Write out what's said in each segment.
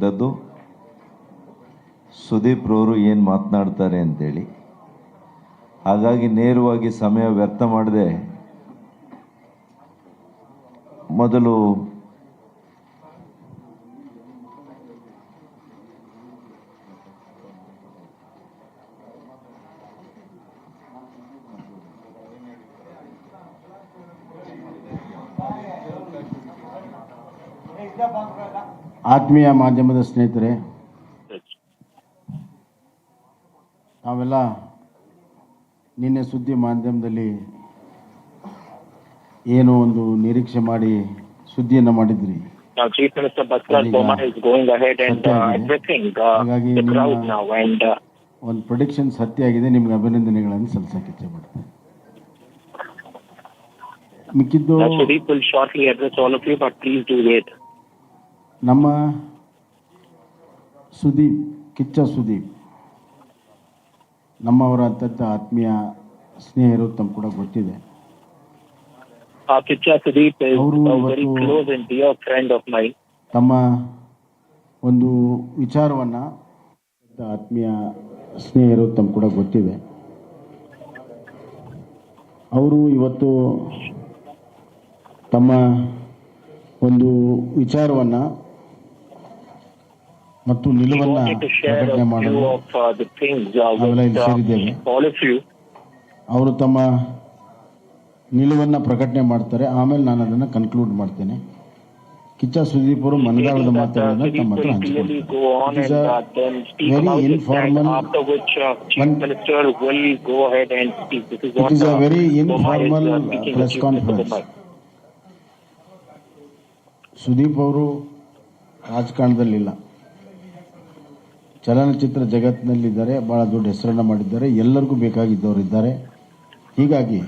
ಇರ್ತಕ್ಕಂಥದ್ದು ಸುದೀಪ್ ರವರು ಏನು ಮಾತನಾಡ್ತಾರೆ ಅಂತೇಳಿ. ಹಾಗಾಗಿ ನೇರವಾಗಿ ಸಮಯ ವ್ಯರ್ಥ ಮಾಡದೆ ಮೊದಲು ಆತ್ಮೀಯ ಮಾಧ್ಯಮದ ಸ್ನೇಹಿತರೆ, ನಾವೆಲ್ಲ ನಿನ್ನೆ ಸುದ್ದಿ ಮಾಧ್ಯಮದಲ್ಲಿ ಏನೋ ಒಂದು ನಿರೀಕ್ಷೆ ಮಾಡಿ ಸುದ್ದಿಯನ್ನು ಮಾಡಿದ್ರಿ. ಹಾಗಾಗಿ ಒಂದು ಪ್ರೊಡಿಕ್ಷನ್ ಸತ್ಯ ಆಗಿದೆ. ನಿಮ್ಗೆ ಅಭಿನಂದನೆಗಳನ್ನು ಸಲ್ಲಿಸಕ್ಕೆ ಇಚ್ಛೆ ಪಡ್ತೇನೆ. ಮಿಕ್ಕಿದ್ದು ನಮ್ಮ ಸುದೀಪ್, ಕಿಚ್ಚ ಸುದೀಪ್ ನಮ್ಮವರ ಅತ್ಯಂತ ಆತ್ಮೀಯ ಸ್ನೇಹಿತರು, ತಮ್ಮ ಕೂಡ ಗೊತ್ತಿದೆ. Kiccha Sudeep is a very close and dear friend of mine. ತಮ್ಮ ಒಂದು ವಿಚಾರವನ್ನು ಆತ್ಮೀಯ ಸ್ನೇಹಿತರು, ತಮ್ಮ ಕೂಡ ಗೊತ್ತಿದೆ. ಅವರು ಇವತ್ತು ತಮ್ಮ ಒಂದು ವಿಚಾರವನ್ನು ಮತ್ತು ನಿಲುವನ್ನು ಪ್ರಕಟಣೆ ಮಾಡಲು ನಾವೆಲ್ಲ ಇಲ್ಲಿ ಸೇರಿದ್ದೇವೆ. ಅವರು ತಮ್ಮ ನಿಲುವನ್ನು ಪ್ರಕಟಣೆ ಮಾಡ್ತಾರೆ, ಆಮೇಲೆ ನಾನು ಅದನ್ನು ಕನ್ಕ್ಲೂಡ್ ಮಾಡ್ತೇನೆ. ಕಿಚ್ಚ ಸುದೀಪ್ ಅವರು ಮನದಾಳದ ಮಾತುಗಳನ್ನು ತಮ್ಮ ಹತ್ರ ಹಂಚಿಕೊಳ್ತಾರೆ. It is a very informal press conference. Sudeep ಅವರು ರಾಜಕಾರಣದಲ್ಲಿಲ್ಲ, ಚಲನಚಿತ್ರ ಜಗತ್ತಿನಲ್ಲಿದ್ದಾರೆ, ಭಾಳ ದೊಡ್ಡ ಹೆಸರನ್ನು ಮಾಡಿದ್ದಾರೆ, ಎಲ್ಲರಿಗೂ ಬೇಕಾಗಿದ್ದವರಿದ್ದಾರೆ. ಹೀಗಾಗಿ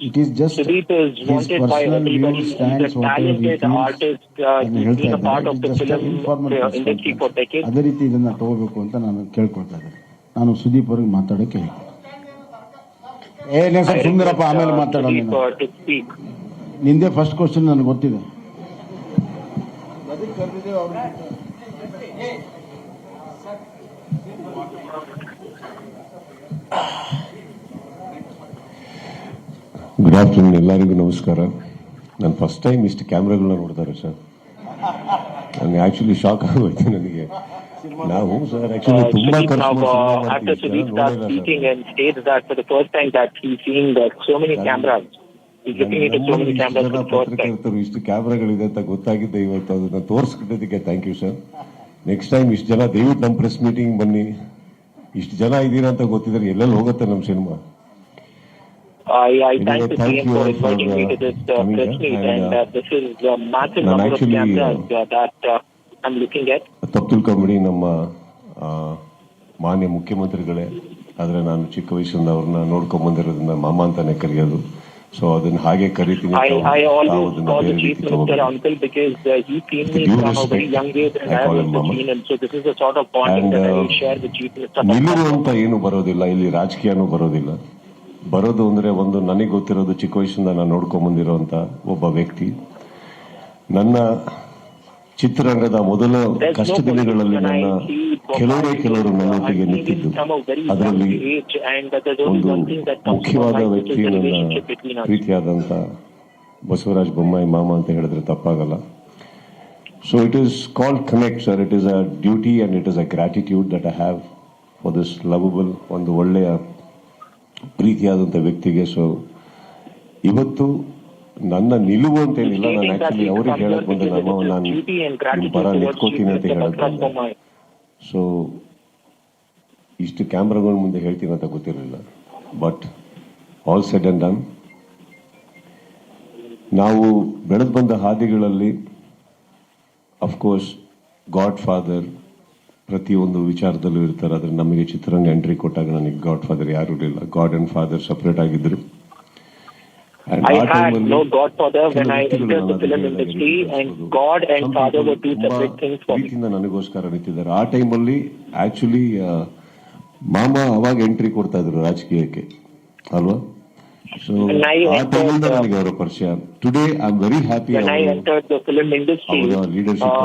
it is just his personal view, stands, ಹೇಳ್ತಾ ಇದ್ದಾರೆ. ಇನ್ಫಾರ್ಮಲ್. ಅದೇ ರೀತಿ ಇದನ್ನು ತಗೋಬೇಕು ಅಂತ ನಾನು ಕೇಳ್ಕೊಳ್ತಾ ಇದ್ದೇನೆ. ನಾನು ಸುದೀಪ್ ಅವ್ರಿಗೆ ಮಾತಾಡೋಕ್ಕೆ ಏನೇ ಸರ್ ಸುಂದರಪ್ಪ, ಆಮೇಲೆ ಮಾತಾಡೋಣ. ನಿಂದೇ ಫಸ್ಟ್ ಕ್ವಶನ್ ನನಗೆ ಗೊತ್ತಿದೆ. ಗುಡ್ ಆಫ್ಟರ್ನೂನ್, ಎಲ್ಲರಿಗೂ ನಮಸ್ಕಾರ. ನಾನು ಫಸ್ಟ್ ಟೈಮ್ ಇಷ್ಟು ಕ್ಯಾಮ್ರಾಗಳನ್ನ ನೋಡ್ತಾರೆ ಸರ್. ನನಗೆ ಆಕ್ಚುಲಿ ಶಾಕ್ ಆಗೋಯ್ತು ನನಗೆ. ನಾವು ಸರ್ ಆಕ್ಚುಲಿ ತುಂಬಾ ಪತ್ರಕರ್ತರು ಇಷ್ಟು ಕ್ಯಾಮ್ರಾಗಳಿದೆ ಅಂತ ಗೊತ್ತಾಗಿದ್ದೆ ಇವತ್ತು. ಅದನ್ನ ತೋರಿಸ್ಕೊಟ್ಟಿದ್ದಕ್ಕೆ thank you sir. Next time ಇಷ್ಟು ಜನ ದಯವಿಟ್ಟು ನಮ್ಮ ಪ್ರೆಸ್ ಮೀಟಿಂಗ್ ಬನ್ನಿ. ಇಷ್ಟು ಜನ ಇದ್ದೀರಾ ಅಂತ ಗೊತ್ತಿದ್ರೆ ಎಲ್ಲೆಲ್ಲಿ ಹೋಗುತ್ತೆ ನಮ್ಮ cinema. I thank the team for inviting me to this press meet, and this is a massive number of cameras that I'm looking at. ತಪ್ಪು ತಿಳ್ಕೊಂಬಿಡಿ, ನಮ್ಮ ಮಾನ್ಯ ಮುಖ್ಯಮಂತ್ರಿಗಳೇ. ಆದರೆ ನಾನು ಚಿಕ್ಕ ವಯಸ್ಸಿಂದ ಅವ್ರನ್ನ ನೋಡ್ಕೊಂಡ್ ಬಂದಿರೋದ್ರಿಂದ ಮಾಮ ಅಂತಾನೆ ಕರೆಯೋದು. ಸೊ ಅದನ್ನ ಹಾಗೆ ಕರಿತೀನಿ. I always call the chief minister uncle because he seen me from a very young age and I was 15, and so this is a sort of bonding that I share with chief minister. ನಿಲುವು ಅಂತ ಏನು ಬರೋದಿಲ್ಲ ಇಲ್ಲಿ, ರಾಜಕೀಯನೂ ಬರೋದಿಲ್ಲ. ಬರೋದು ಅಂದ್ರೆ ಒಂದು ನನಗೆ ಗೊತ್ತಿರೋದು ಚಿಕ್ಕ ವಯಸ್ಸಿಂದ ನಾನು ನೋಡ್ಕೊಂಡ್ ಬಂದಿರೋಂತ ಒಬ್ಬ ವ್ಯಕ್ತಿ. ನನ್ನ ಚಿತ್ರರಂಗದ ಮೊದಲ ಕಷ್ಟ ದಿನಗಳಲ್ಲಿ ನನ್ನ ಕೆಲವರು ನನ್ನೊಟ್ಟಿಗೆ ನಿಂತಿದ್ದು. ಅದರಲ್ಲಿ ಒಂದು ಮುಖ್ಯವಾದ ವ್ಯಕ್ತಿ ನನ್ನ ಪ್ರೀತಿಯಾದಂತ ಬಸವರಾಜ ಬೊಮ್ಮಾಯಿ ಮಾಮ ಅಂತ ಹೇಳಿದ್ರೆ ತಪ್ಪಾಗಲ್ಲ. So it is called connect sir. It is a duty and it is a gratitude that I have for this lovable, ಒಂದು ಒಳ್ಳೆಯ ಪ್ರೀತಿಯಾದಂಥ ವ್ಯಕ್ತಿಗೆ. ಸೊ ಇವತ್ತು ನನ್ನ ನಿಲುವು ಅಂತೇನಿಲ್ಲ, ನಾನು ಆಕ್ಚುಲಿ ಅವ್ರಿಗೆ ಹೇಳಕ್ ಬಂದೆ, ನಾನು ನಿಮ್ಮ ಪರ ನಿಂತ್ಕೋತೀನಿ ಅಂತ ಹೇಳಕ್ ಬಂದೆ. ಸೊ ಇಷ್ಟು ಕ್ಯಾಮ್ರಾಗಳ ಮುಂದೆ ಹೇಳ್ತೀನಿ ಅಂತ ಗೊತ್ತಿರಲಿಲ್ಲ. But all said and done, ನಾವು ಬೆಳೆದು ಬಂದ ಹಾದಿಗಳಲ್ಲಿ ಅಫ್ಕೋರ್ಸ್ ಗಾಡ್ ಫಾದರ್ ಪ್ರತಿಯೊಂದು ವಿಚಾರದಲ್ಲೂ ಇರ್ತಾರೆ. ಆದ್ರೆ ನಮಗೆ ಚಿತ್ರರಂಗ ಎಂಟ್ರಿ ಕೊಟ್ಟಾಗ ನನಗೆ ಗಾಡ್ ಫಾದರ್ ಯಾರು ಇರಲಿಲ್ಲ. ಗಾಡ್ ಅಂಡ್ ಫಾದರ್ ಸಪರೇಟ್ ಆಗಿದ್ರು. I had no godfather when I entered the film industry, and God and father were two separate things for me. ನನಗೋಸ್ಕರ ನಿಂತಿದ್ದಾರೆ. ಆ ಟೈಮಲ್ಲಿ ಆಕ್ಚುಲಿ ಮಾಮ ಅವಾಗ ಎಂಟ್ರಿ ಕೊಡ್ತಾ ಇದ್ರು ರಾಜಕೀಯಕ್ಕೆ ಅಲ್ವಾ. ಸೊ When I ಆ entered, ಟೈಮಿಂದ ನನಗೆ ಅವರ ಪರಿಚಯ. Today I am very happy when I entered the film industry, ಅವರ leadership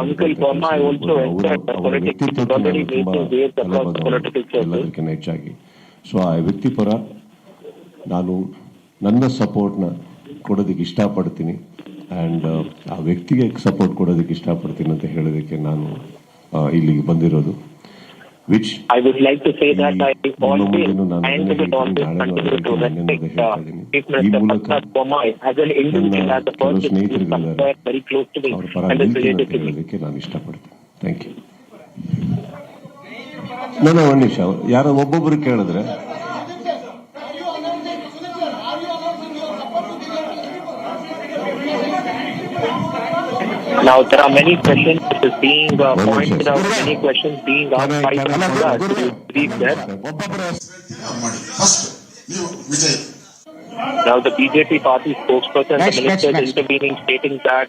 Uncle Burma also entered the ಅವರ politics. He was ವ್ಯಕ್ತಿತ್ವಕ್ಕೆ already ನಾನು ತುಂಬಾ making waves across the political circle. ಎಲ್ಲದಕ್ಕಿಂತ ಹೆಚ್ಚಾಗಿ. ಸೊ ಆ ವ್ಯಕ್ತಿಪರ ನಾನು ನನ್ನ ಸಪೋರ್ಟ್ನ ಕೊಡೋದಕ್ಕೆ ಇಷ್ಟಪಡ್ತೀನಿ ಆ್ಯಂಡ್ ಆ ವ್ಯಕ್ತಿಗೆ ಸಪೋರ್ಟ್ ಕೊಡೋದಕ್ಕೆ ಇಷ್ಟಪಡ್ತೀನಿ ಅಂತ ಹೇಳೋದಕ್ಕೆ ನಾನು ಇಲ್ಲಿಗೆ ಬಂದಿರೋದು. Which I would like to say that I always and will always continue to respect Chief Minister Kiccha Sudeep as an individual, as a person who is somewhere very close to me ಅವ್ರ ಪರ and is ನಿಲ್ತೀನಿ related ಅಂತ to me. ಹೇಳೋದಕ್ಕೆ ನಾನು ಇಷ್ಟಪಡ್ತೀನಿ. Thank you. ನಾನು ಒಂದು ನಿಮಿಷ ಯಾರೋ ಒಬ್ಬೊಬ್ಬರು ಕೇಳಿದ್ರೆ Now there are many questions that is being pointed out, many questions being asked by Kannada. Speak there. First ನೀವು Vijay. Now the BJP party spokesperson, the minister is intervening, stating that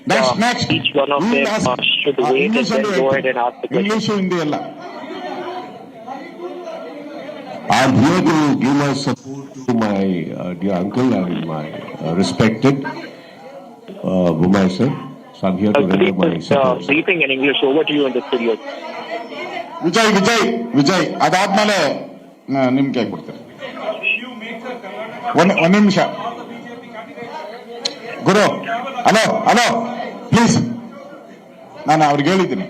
each one of them should wait and then go ahead and ask the question. English Hindi ಎಲ್ಲ. I'm here to give my support to my dear uncle and my respected Bumai sir. So I'm here to render my support. Briefing in English, over to you in the studio. Vijay ಅದಾದ್ಮೇಲೆ ನಿಮ್ ಕೈ ಕೊಡ್ತಾರೆ. ಒಂದ್ ನಿಮಿಷ ಗುರು. Hello please, ನಾನು ಅವ್ರಿಗೆ ಹೇಳಿದ್ದೀನಿ.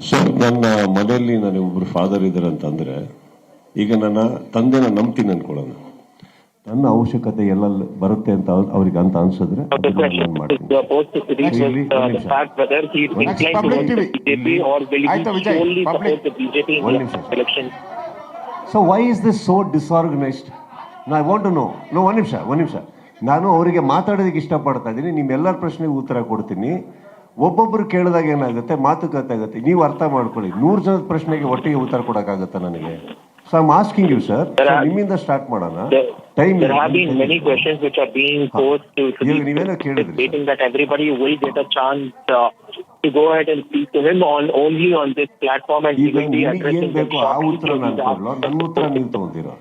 Sir, ನನ್ನ ಮನೆಯಲ್ಲಿ ನನಗೆ ಒಬ್ರು ಫಾದರ್ ಇದ್ದಾರೆ ಅಂತಂದ್ರೆ, ಈಗ ನನ್ನ ತಂದೆನ ನಂಬ್ತೀನಿ ಅನ್ಕೊಳ್ಳೋಣ, ನನ್ನ ಅವಶ್ಯಕತೆ ಎಲ್ಲ ಬರುತ್ತೆ ಅಂತ ಅವ್ರಿಗೆ ಅಂತ ಅನ್ಸಿದ್ರೆ so why is this so disorganised? I want to know. ಒಂದು ನಿಮಿಷ ನಾನು ಅವರಿಗೆ ಮಾತಾಡೋದಕ್ಕೆ ಇಷ್ಟಪಡ್ತಾ ಇದ್ದೀನಿ. ನಿಮ್ಮೆಲ್ಲರ ಪ್ರಶ್ನೆಗೆ ಉತ್ತರ ಕೊಡ್ತೀನಿ. ಒಬ್ಬೊಬ್ಬರು ಕೇಳಿದಾಗ ಏನಾಗುತ್ತೆ, ಮಾತುಕತೆ ಆಗುತ್ತೆ. ನೀವು ಅರ್ಥ ಮಾಡ್ಕೊಳ್ಳಿ, 100 ಜನದ ಪ್ರಶ್ನೆಗೆ ಒಟ್ಟಿಗೆ ಉತ್ತರ ಕೊಡೋಕ್ಕಾಗತ್ತಾ ನನಗೆ? So I am asking you sir, ನಿಮ್ಮಿಂದ ಸ್ಟಾರ್ಟ್ ಮಾಡೋಣ. Time There have been many questions which are being posed to ನೀವೇನೋ ಕೇಳಿದ್ರಿ, stating that everybody will get a chance to go ahead and speak to him only on this platform, and he ಈಗ will be ನಿಮಗೆ addressing ಏನ್ ಬೇಕೋ ಆ ಉತ್ತರ ನಾನು ಕೊಡ್ಲೋ, ನನ್ನ ಉತ್ತರ ನೀವು ತಗೊಂತೀರೋ?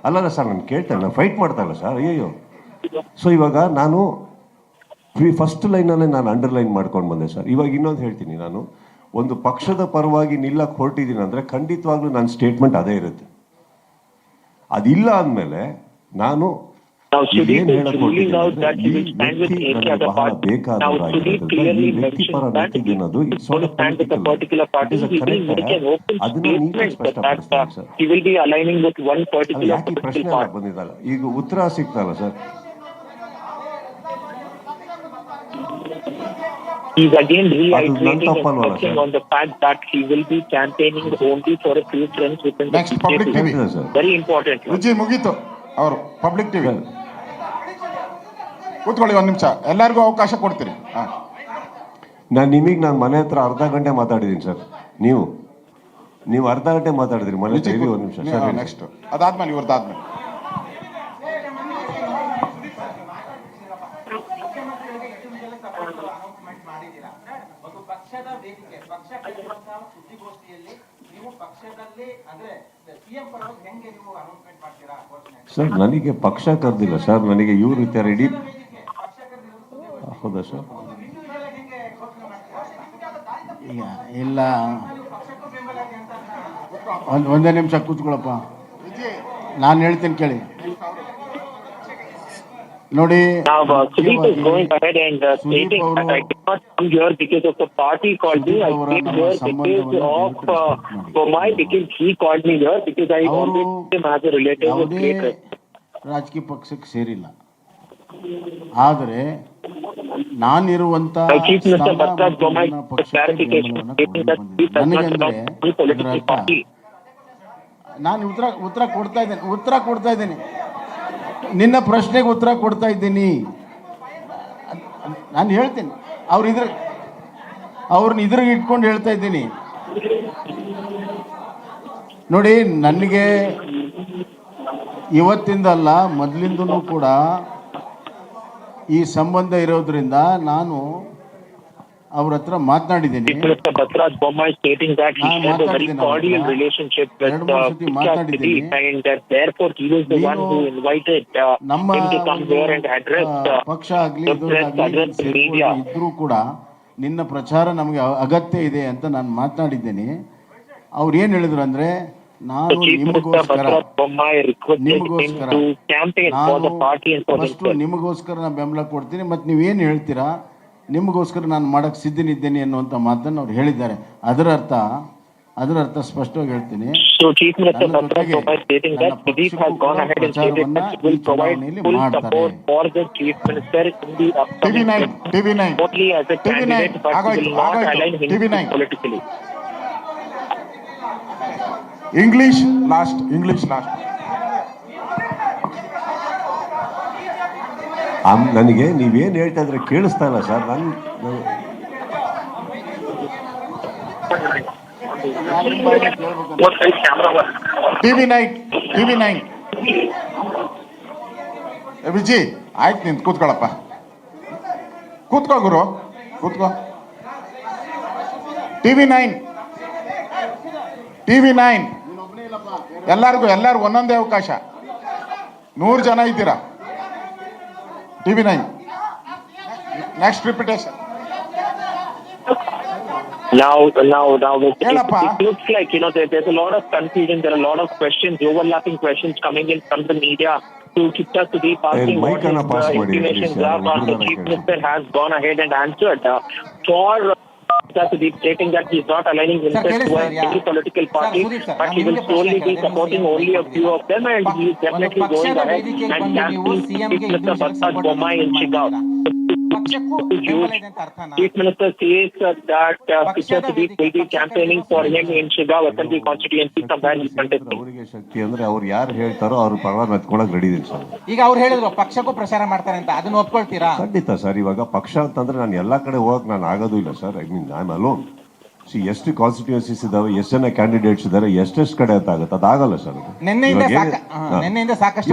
ಅಲ್ಲಲ್ಲ ಸರ್, ನಾನು ಕೇಳ್ತೇನೆ, ನಾನು ಫೈಟ್ ಮಾಡ್ತಾಯಿಲ್ಲ ಸರ್. ಅಯ್ಯೋ. ಸೊ ಇವಾಗ ನಾನು ಫಸ್ಟ್ ಲೈನಲ್ಲೇ ನಾನು ಅಂಡರ್ಲೈನ್ ಮಾಡ್ಕೊಂಡು ಬಂದೆ ಸರ್. ಇವಾಗ ಇನ್ನೊಂದು ಹೇಳ್ತೀನಿ, ನಾನು ಒಂದು ಪಕ್ಷದ ಪರವಾಗಿ ನಿಲ್ಲಕ್ಕೆ ಹೊರಟಿದ್ದೀನಿ ಅಂದರೆ ಖಂಡಿತವಾಗ್ಲೂ ನನ್ನ ಸ್ಟೇಟ್ಮೆಂಟ್ ಅದೇ ಇರುತ್ತೆ. ಅದಿಲ್ಲ ಅಂದಮೇಲೆ ನಾನು ಏನು ಹೇಳಕ್ ಹೊರಟಿದ್ದೀನಿ ಅಂದ್ರೆ, ಈ ವ್ಯಕ್ತಿ ನನಗೆ ಬಹಳ ಬೇಕಾದವರಾಗಿರೋದ್ರಿಂದ ಈ ವ್ಯಕ್ತಿಪರ ವ್ಯಕ್ತಿಗೇನದು it's not political, it is a correct. ಅದನ್ನ ನೀಟಾಗಿ ಸ್ಪಷ್ಟಪಡಿಸ್ತೀನಿ ಸರ್. ಯಾಕೆ ಪ್ರಶ್ನೆ ಬಂದಿದ್ದಲ್ಲ, ಈಗ ಉತ್ತರ ಸಿಗ್ತಲ್ಲ sir. He's again reiterating and stressing on the fact that he will be campaigning only for a few friends within the BJP. Very important. Vijay ಮುಗೀತು. ಅವರು ಪಬ್ಲಿಕ್ ಟಿವಿ ಕೂತ್ಕೊಳ್ಳಿ, ಒಂದು ನಿಮಿಷ ಎಲ್ಲರಿಗೂ ಅವಕಾಶ ಕೊಡ್ತೀರಿ. ನಾನು ಮನೆ ಹತ್ರ ಅರ್ಧ ಗಂಟೆ ಮಾತಾಡಿದ್ದೀನಿ ಸರ್. ನೀವು ಅರ್ಧ ಗಂಟೆ ಮಾತಾಡಿದ್ರಿ ಮನೆ ಹತ್ರ. ಒಂದು ನಿಮಿಷ ಸರ್. ನೆಕ್ಸ್ಟ್ ಅದಾದ್ಮೇಲೆ ಇವ್ರದ್ದಾದ್ಮೇಲೆ ಸರ್, ನನಗೆ ಪಕ್ಷ ಕರೆದಿಲ್ಲ ಸರ್. ನನಗೆ ಇವ್ರು ಇರ್ತಾರೆ ಇಡೀ. ಹೌದಾ ಸರ್? ಇಲ್ಲ, ಒಂದೇ ನಿಮಿಷ ಕೂತ್ಕೊಳ್ಳಪ್ಪ, ನಾನು ಹೇಳ್ತೀನಿ ಕೇಳಿ. ನೋಡಿ, now Sudeep is going ahead and stating that I did not come here because of the party called me. I came here because of Bomai, because he called me here, because I always see him as a relative with great respect. ರಾಜಕೀಯ ಪಕ್ಷಕ್ಕೆ ಸೇರಿಲ್ಲ, ಆದರೆ ನಾನಿರುವಂತ ನಾನು ಉತ್ತರ ಕೊಡ್ತಾ ಇದ್ದೇನೆ. ನಿನ್ನ ಪ್ರಶ್ನೆಗೆ ಉತ್ತರ ಕೊಡ್ತಾ ಇದ್ದೀನಿ. ನಾನು ಹೇಳ್ತೀನಿ, ಅವ್ರನ್ನ ಇದ್ರಿಗೆ ಇಟ್ಕೊಂಡು ಹೇಳ್ತಾ ಇದ್ದೀನಿ. ನೋಡಿ, ನನಗೆ ಇವತ್ತಿಂದಲ್ಲ, ಮೊದಲಿಂದನೂ ಕೂಡ ಈ ಸಂಬಂಧ ಇರೋದ್ರಿಂದ ನಾನು ಅವ್ರ ಹತ್ರ ಮಾತನಾಡಿದ್ದೀನಿ. Bhatraj Bommai stating that he had a very cordial relationship with Kiccha Sudeep, and therefore he was the one who invited him to come here and address ಪಕ್ಷ ಆಗಲಿ the press, address the media. ಇದ್ರೂ ಕೂಡ ನಿನ್ನ ಪ್ರಚಾರ ನಮಗೆ ಅಗತ್ಯ ಇದೆ ಅಂತ ನಾನು ಮಾತನಾಡಿದ್ದೇನೆ. ಅವ್ರು ಏನು ಹೇಳಿದ್ರು ಅಂದ್ರೆ, ನಾನು ನಿಮಗೋಸ್ಕರ ನಿಮಗೋಸ್ಕರ ನಾನು ಬೆಂಬಲ ಕೊಡ್ತೀನಿ, ಮತ್ತು ನೀವೇನು ಹೇಳ್ತೀರಾ ನಿಮಗೋಸ್ಕರ ನಾನು ಮಾಡಕ್ಕೆ ಸಿದ್ಧನಿದ್ದೇನೆ ಅನ್ನುವಂಥ ಮಾತನ್ನು ಅವ್ರು ಹೇಳಿದ್ದಾರೆ. ಅದರ ಅರ್ಥ ಸ್ಪಷ್ಟವಾಗಿ ಹೇಳ್ತೀನಿ. English last. ನನಗೆ ನೀವೇನು ಹೇಳ್ತಾ ಇದ್ರೆ ಕೇಳಿಸ್ತಾ ಇಲ್ಲ ಸರ್. TV9 ವಿಜಿ, ಆಯ್ತು ನಿಂತು ಕೂತ್ಕೊಳ್ಳಪ್ಪ, ಕೂತ್ಕೋ ಗುರು, ಕೂತ್ಕೋ. TV9 ಎಲ್ಲರಿಗೂ ಒಂದೊಂದೇ ಅವಕಾಶ. 100 ಜನ ಇದ್ದೀರಾ. TV9 next repetition. Now, it looks like, there's a lot of confusion. There are a lot of questions, overlapping questions coming in from the media to Kiccha Sudeep asking what his estimations are, or the Chief Minister has gone ahead and answered for Kiccha Sudeep, stating that he is not aligning himself to any political party, but he will solely be supporting only a few of them, and he is definitely going ahead and campaigning Mr. Bharatiya Bommai in Chicago. Chief Minister says that Kiccha Sudeep will be campaigning for him in Chicago Assembly constituency from where he contesting. ಅವರಿಗೆ ಶಕ್ತಿ ಅಂದ್ರೆ ಅವ್ರು ಯಾರು ಹೇಳ್ತಾರೋ ಅವ್ರ ಪರವಾಗಿ ಮೆತ್ಕೊಳಕ್ ready ಇದೀನಿ sir. ಈಗ ಅವ್ರು ಹೇಳಿದ್ರು ಪಕ್ಷಕ್ಕೂ ಪ್ರಚಾರ ಮಾಡ್ತಾರೆ ಅಂತ, ಅದನ್ನ ಒಪ್ಕೊಳ್ತೀರಾ? ಖಂಡಿತ ಸರ್. ಇವಾಗ ಪಕ್ಷ ಅಂತಂದ್ರೆ ನಾನು ಎಲ್ಲಾ ಕಡೆ ಹೋಗಕ್ ನಾನು ಆಗೋದು ಇಲ್ಲ sir. I mean I am alone. ಎಷ್ಟು ಕಾನ್ಸ್ಟಿಟ್ಯೂನ್ಸೀಸ್ ಇದಾವೆ, ಎಷ್ಟು ಜನ ಕ್ಯಾಂಡಿಡೇಟ್ಸ್ ಇದಾರೆ, ಎಷ್ಟೆಷ್ಟು ಕಡೆ ಅಂತ ಆಗುತ್ತೆ, ಅದಾಗಲ್ಲ ಸರ್. ನಿನ್ನೆಯಿಂದ ಸಾಕಷ್ಟು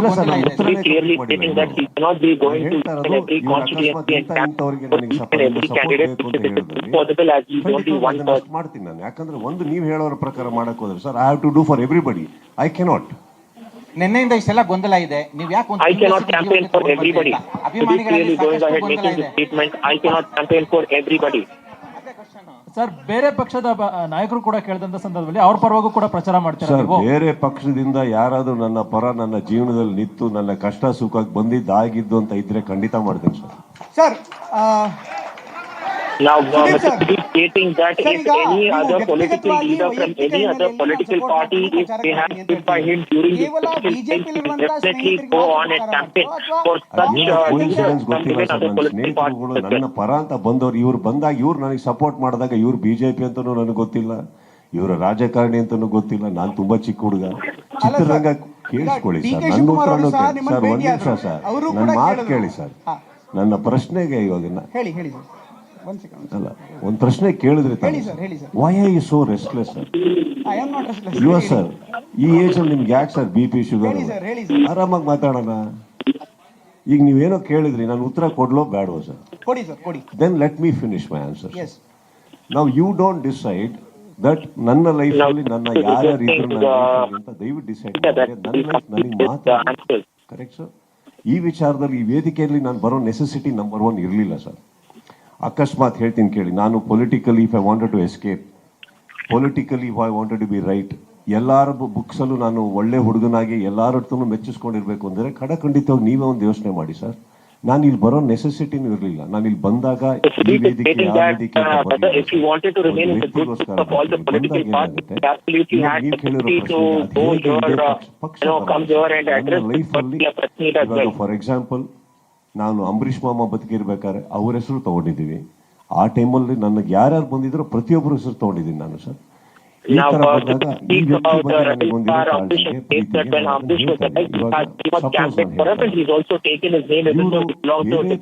ಮಾಡ್ತೀನಿ ನಾನು. ಯಾಕಂದ್ರೆ ಒಂದು ನೀವು ಹೇಳೋರ ಪ್ರಕಾರ ಮಾಡಕ್ ಹೋದ್ರೆ sir, I have to do for everybody. I cannot. ನಿನ್ನೆಯಿಂದ ಇಷ್ಟೆಲ್ಲ ಗೊಂದಲ ಇದೆ, ನೀವು ಯಾಕೆ ಅಭಿಮಾನಿಗಳಿಗೆ ಸರ್, ಬೇರೆ ಪಕ್ಷದ ನಾಯಕರು ಕೂಡ ಕೇಳಿದಂತ ಸಂದರ್ಭದಲ್ಲಿ ಅವ್ರ ಪರವಾಗೂ ಕೂಡ ಪ್ರಚಾರ ಮಾಡ್ತಾರೆ. ಬೇರೆ ಪಕ್ಷದಿಂದ ಯಾರಾದ್ರೂ ನನ್ನ ಪರ ನನ್ನ ಜೀವನದಲ್ಲಿ ನಿಂತು ನನ್ನ ಕಷ್ಟ ಸುಖಕ್ಕೆ ಬಂದಿದ್ದಾಗಿದ್ದು ಅಂತ ಇದ್ರೆ ಖಂಡಿತ ಮಾಡ್ತೀನಿ sir. Sir, now Mr. Sudeep stating that if any other political leader from any other political party, if they have stood by him during this election, he will definitely go on a campaign for such coincidence ಗೊತ್ತಿಲ್ಲ sir. ನನ್ನ ಸ್ನೇಹಿತರುಗಳು ನನ್ನ ಪರ ಅಂತ ಬಂದವರು, ಇವ್ರು ಬಂದಾಗ ಇವ್ರು ನನಗೆ ಸಪೋರ್ಟ್ ಮಾಡಿದಾಗ ಇವ್ರು ಬಿಜೆಪಿ ಅಂತನೂ ನನಗೆ ಗೊತ್ತಿಲ್ಲ, ಇವ್ರ ರಾಜಕಾರಣಿ ಅಂತನೂ ಗೊತ್ತಿಲ್ಲ. ನಾನು ತುಂಬಾ ಚಿಕ್ಕ ಹುಡುಗ. ಚಿತ್ರರಂಗ ಕೇಳಿಸ್ಕೊಳ್ಳಿ ಸರ್, ನನ್ನ ಉತ್ತರನೂ ಸರ್. ಒಂದ್ ನಿಮಿಷ ಸರ್, ನನ್ನ ಮಾತು ಕೇಳಿ ಸರ್. ನನ್ನ ಪ್ರಶ್ನೆಗೆ ಇವಾಗ ಅಲ್ಲ, ಒಂದು ಪ್ರಶ್ನೆ ಕೇಳಿದ್ರೆ why are you so restless sir? Your sir, ಈ ಏಜ್ ಅಲ್ಲಿ ನಿಮ್ಗೆ ಯಾಕೆ ಸರ್ BP ಶುಗರ್? ಆರಾಮಾಗಿ ಮಾತಾಡೋಣ. ಈಗ ನೀವೇನೋ ಕೇಳಿದ್ರಿ, ನಾನು ಉತ್ತರ ಕೊಡ್ಲೋ ಬೇಡವೋ sir? Then let me finish my answer. ನಾವು ಯು ಡೋಂಟ್ ಡಿಸೈಡ್ ದಟ್ ನನ್ನ ಲೈಫ್ ಅಲ್ಲಿ ನನ್ನ ಯಾರ್ಯಾರು ಇದ್ರು ಅಂತ ದಯವಿಟ್ಟು ಡಿಸೈಡ್ ಮಾಡಿ. ನನ್ನ ಲೈಫ್ ನನಗೆ ಮಾತಾಡ. Correct sir. ಈ ವಿಚಾರದಲ್ಲಿ ಈ ವೇದಿಕೆಯಲ್ಲಿ ನಾನು ಬರೋ ನೆಸೆಸಿಟಿ ನಂಬರ್ 1 ಇರಲಿಲ್ಲ ಸರ್. ಅಕಸ್ಮಾತ್ ಹೇಳ್ತೀನಿ ಕೇಳಿ, ನಾನು politically if I wanted to escape, politically if I wanted to be right, ಎಲ್ಲರ ಬುಕ್ಸಲ್ಲೂ ನಾನು ಒಳ್ಳೆ ಹುಡುಗನಾಗಿ ಎಲ್ಲರ ಹತ್ರನೂ ಮೆಚ್ಚಿಸ್ಕೊಂಡಿರ್ಬೇಕು ಅಂದರೆ ಖಂಡಿತವಾಗಿ ನೀವೇ ಒಂದು ಯೋಚನೆ ಮಾಡಿ ಸರ್. ನಾನು ಇಲ್ಲಿ ಬರೋ ನೆಸೆಸಿಟಿನೂ ಇರಲಿಲ್ಲ. ನಾನು ಇಲ್ಲಿ ಬಂದಾಗ ಈ ವೇದಿಕೆ ಯಾವ ವೇದಿಕೆ ಫಾರ್ ಎಕ್ಸಾಂಪಲ್, ನಾನು ಅಂಬರೀಷ್ ಮಾಮ ಬದುಕಿರ್ಬೇಕಾದ್ರೆ ಅವ್ರ ಹೆಸರು ತಗೊಂಡಿದ್ದೀವಿ. ಆ ಟೈಮಲ್ಲಿ ನನಗೆ ಯಾರ್ಯಾರು ಬಂದಿದ್ರು ಪ್ರತಿಯೊಬ್ಬರು ಹೆಸರು ತಗೊಂಡಿದ್ದೀನಿ ನಾನು ಸರ್. ಈ ತರ ಬಂದಾಗ ಈ ವ್ಯಕ್ತಿ ಬಗ್ಗೆ ನನಗೆ ಒಂದಿರೋ ಕಾಳಜಿಗೆ, ಪ್ರೀತಿಗೆ ಬೇರೆ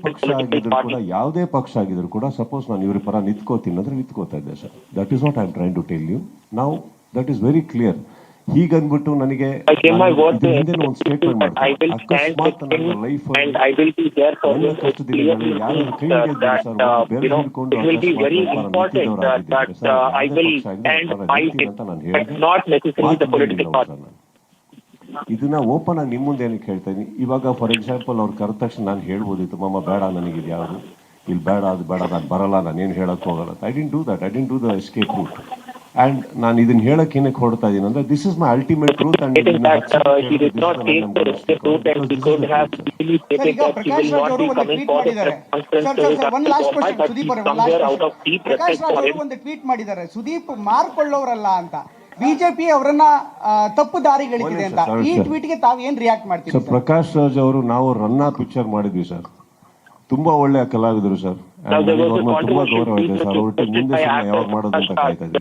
ಪಕ್ಷ ಆಗಿದ್ರು ಕೂಡ, ಯಾವುದೇ ಪಕ್ಷ ಆಗಿದ್ರು ಕೂಡ, ಸಪೋಸ್ ನಾನು ಇವ್ರ ಪರ ನಿಂತ್ಕೋತೀನಿ ಅಂದ್ರೆ ನಿಂತ್ಕೋತಾ ಇದ್ದೆ sir. That is what I am trying to tell you. ನಾವು ದಟ್ ಈಸ್ ವೆರಿ ಕ್ಲಿಯರ್. ಹೀಗನ್ಬಿಟ್ಟು ನನಗೆ I give my word to ಹಿಂದೆ ಒಂದು statement that I will stand with ಅಕಸ್ಮಾತ್ ನನ್ನ him life and I will be there for ನನ್ನ him. It ಕಷ್ಟ ದಿನಗಳಲ್ಲಿ clearly ಯಾರು means ಕೈ ಹಿಡಿಯೋದಿಲ್ಲ ಸರ್, ಒಂದು ಬೆರಳು ಹಿಡ್ಕೊಂಡು it will be ಅಕಸ್ಮಾತ್ very ನನ್ನ ಪರ important ನಿಂತಿದ್ದವರಾಗಿದ್ದರೆ that ಸರ್, I ಯಾವುದೇ will ಪಕ್ಷ stand ಪರ by ನಿಲ್ತೀನಿ him, ಅಂತ ನಾನು but ಹೇಳಿದೆ. not necessarily the political ಮಾತು party. ಸರ್ ನಾನು ಇದನ್ನ ಓಪನ್ ಆಗಿ ನಿಮ್ಮ ಮುಂದೆ ಏನಕ್ಕೆ ಹೇಳ್ತಾ ಇದ್ದೀನಿ. ಇವಾಗ ಫಾರ್ ಎಕ್ಸಾಂಪಲ್ ಅವ್ರು ಕರೆದ ತಕ್ಷಣ ನಾನು ಹೇಳ್ಬೋದಿತ್ತು, ಮಾಮ ಬೇಡ ನನಗೆ ಇದು ಯಾವುದು ಇಲ್ಲಿ ಬೇಡ, ಅದು ಬೇಡ, ನಾನು ಬರಲ್ಲ, ನಾನೇನು ಹೇಳಕ್ ಹೋಗಲ್ಲ. I didn't do that, I didn't do the escape route. And ನಾನು ಇದನ್ನ ಹೇಳಕ್ಕೆ ಏನಕ್ಕೆ ಹೊಡ್ತಾ ಇದ್ದೀನಿ ಅಂದರೆ this is my ultimate truth. And In fact, he did not take the escape route and he could have easily stated that he will not be coming for the press conference to his one last question, but Sudeep he ಅವರೇ, come here out of deep respect for him. ಒಂದು tweet ಮಾಡಿದ್ದಾರೆ, ಸುದೀಪ್ ಮಾರ್ಕೊಳ್ಳೋರಲ್ಲ ಅಂತ, BJP ಅವರನ್ನ ತಪ್ಪು ದಾರಿಗಳಿದೆ ಅಂತ. ಈ ಟ್ವೀಟ್ಗೆ ತಾವು ಏನ್ ರಿಯಾಕ್ಟ್ ಮಾಡ್ತೀವಿ? ಸರ್, ಪ್ರಕಾಶ್ ರಾಜ್ ಅವರು ನಾವು ರನ್ನ ಪಿಕ್ಚರ್ ಮಾಡಿದ್ವಿ ಸರ್, ತುಂಬಾ ಒಳ್ಳೆಯ ಕಲಾವಿದರು ಸರ್. ತುಂಬಾ ಗೌರವ ಇದೆ ಸರ್, ಅವ್ರ ಮುಂದೆ ಯಾವಾಗ ಮಾಡೋದು ಅಂತ ಕಾಯ್ತಾ ಇದ್ದೀನಿ.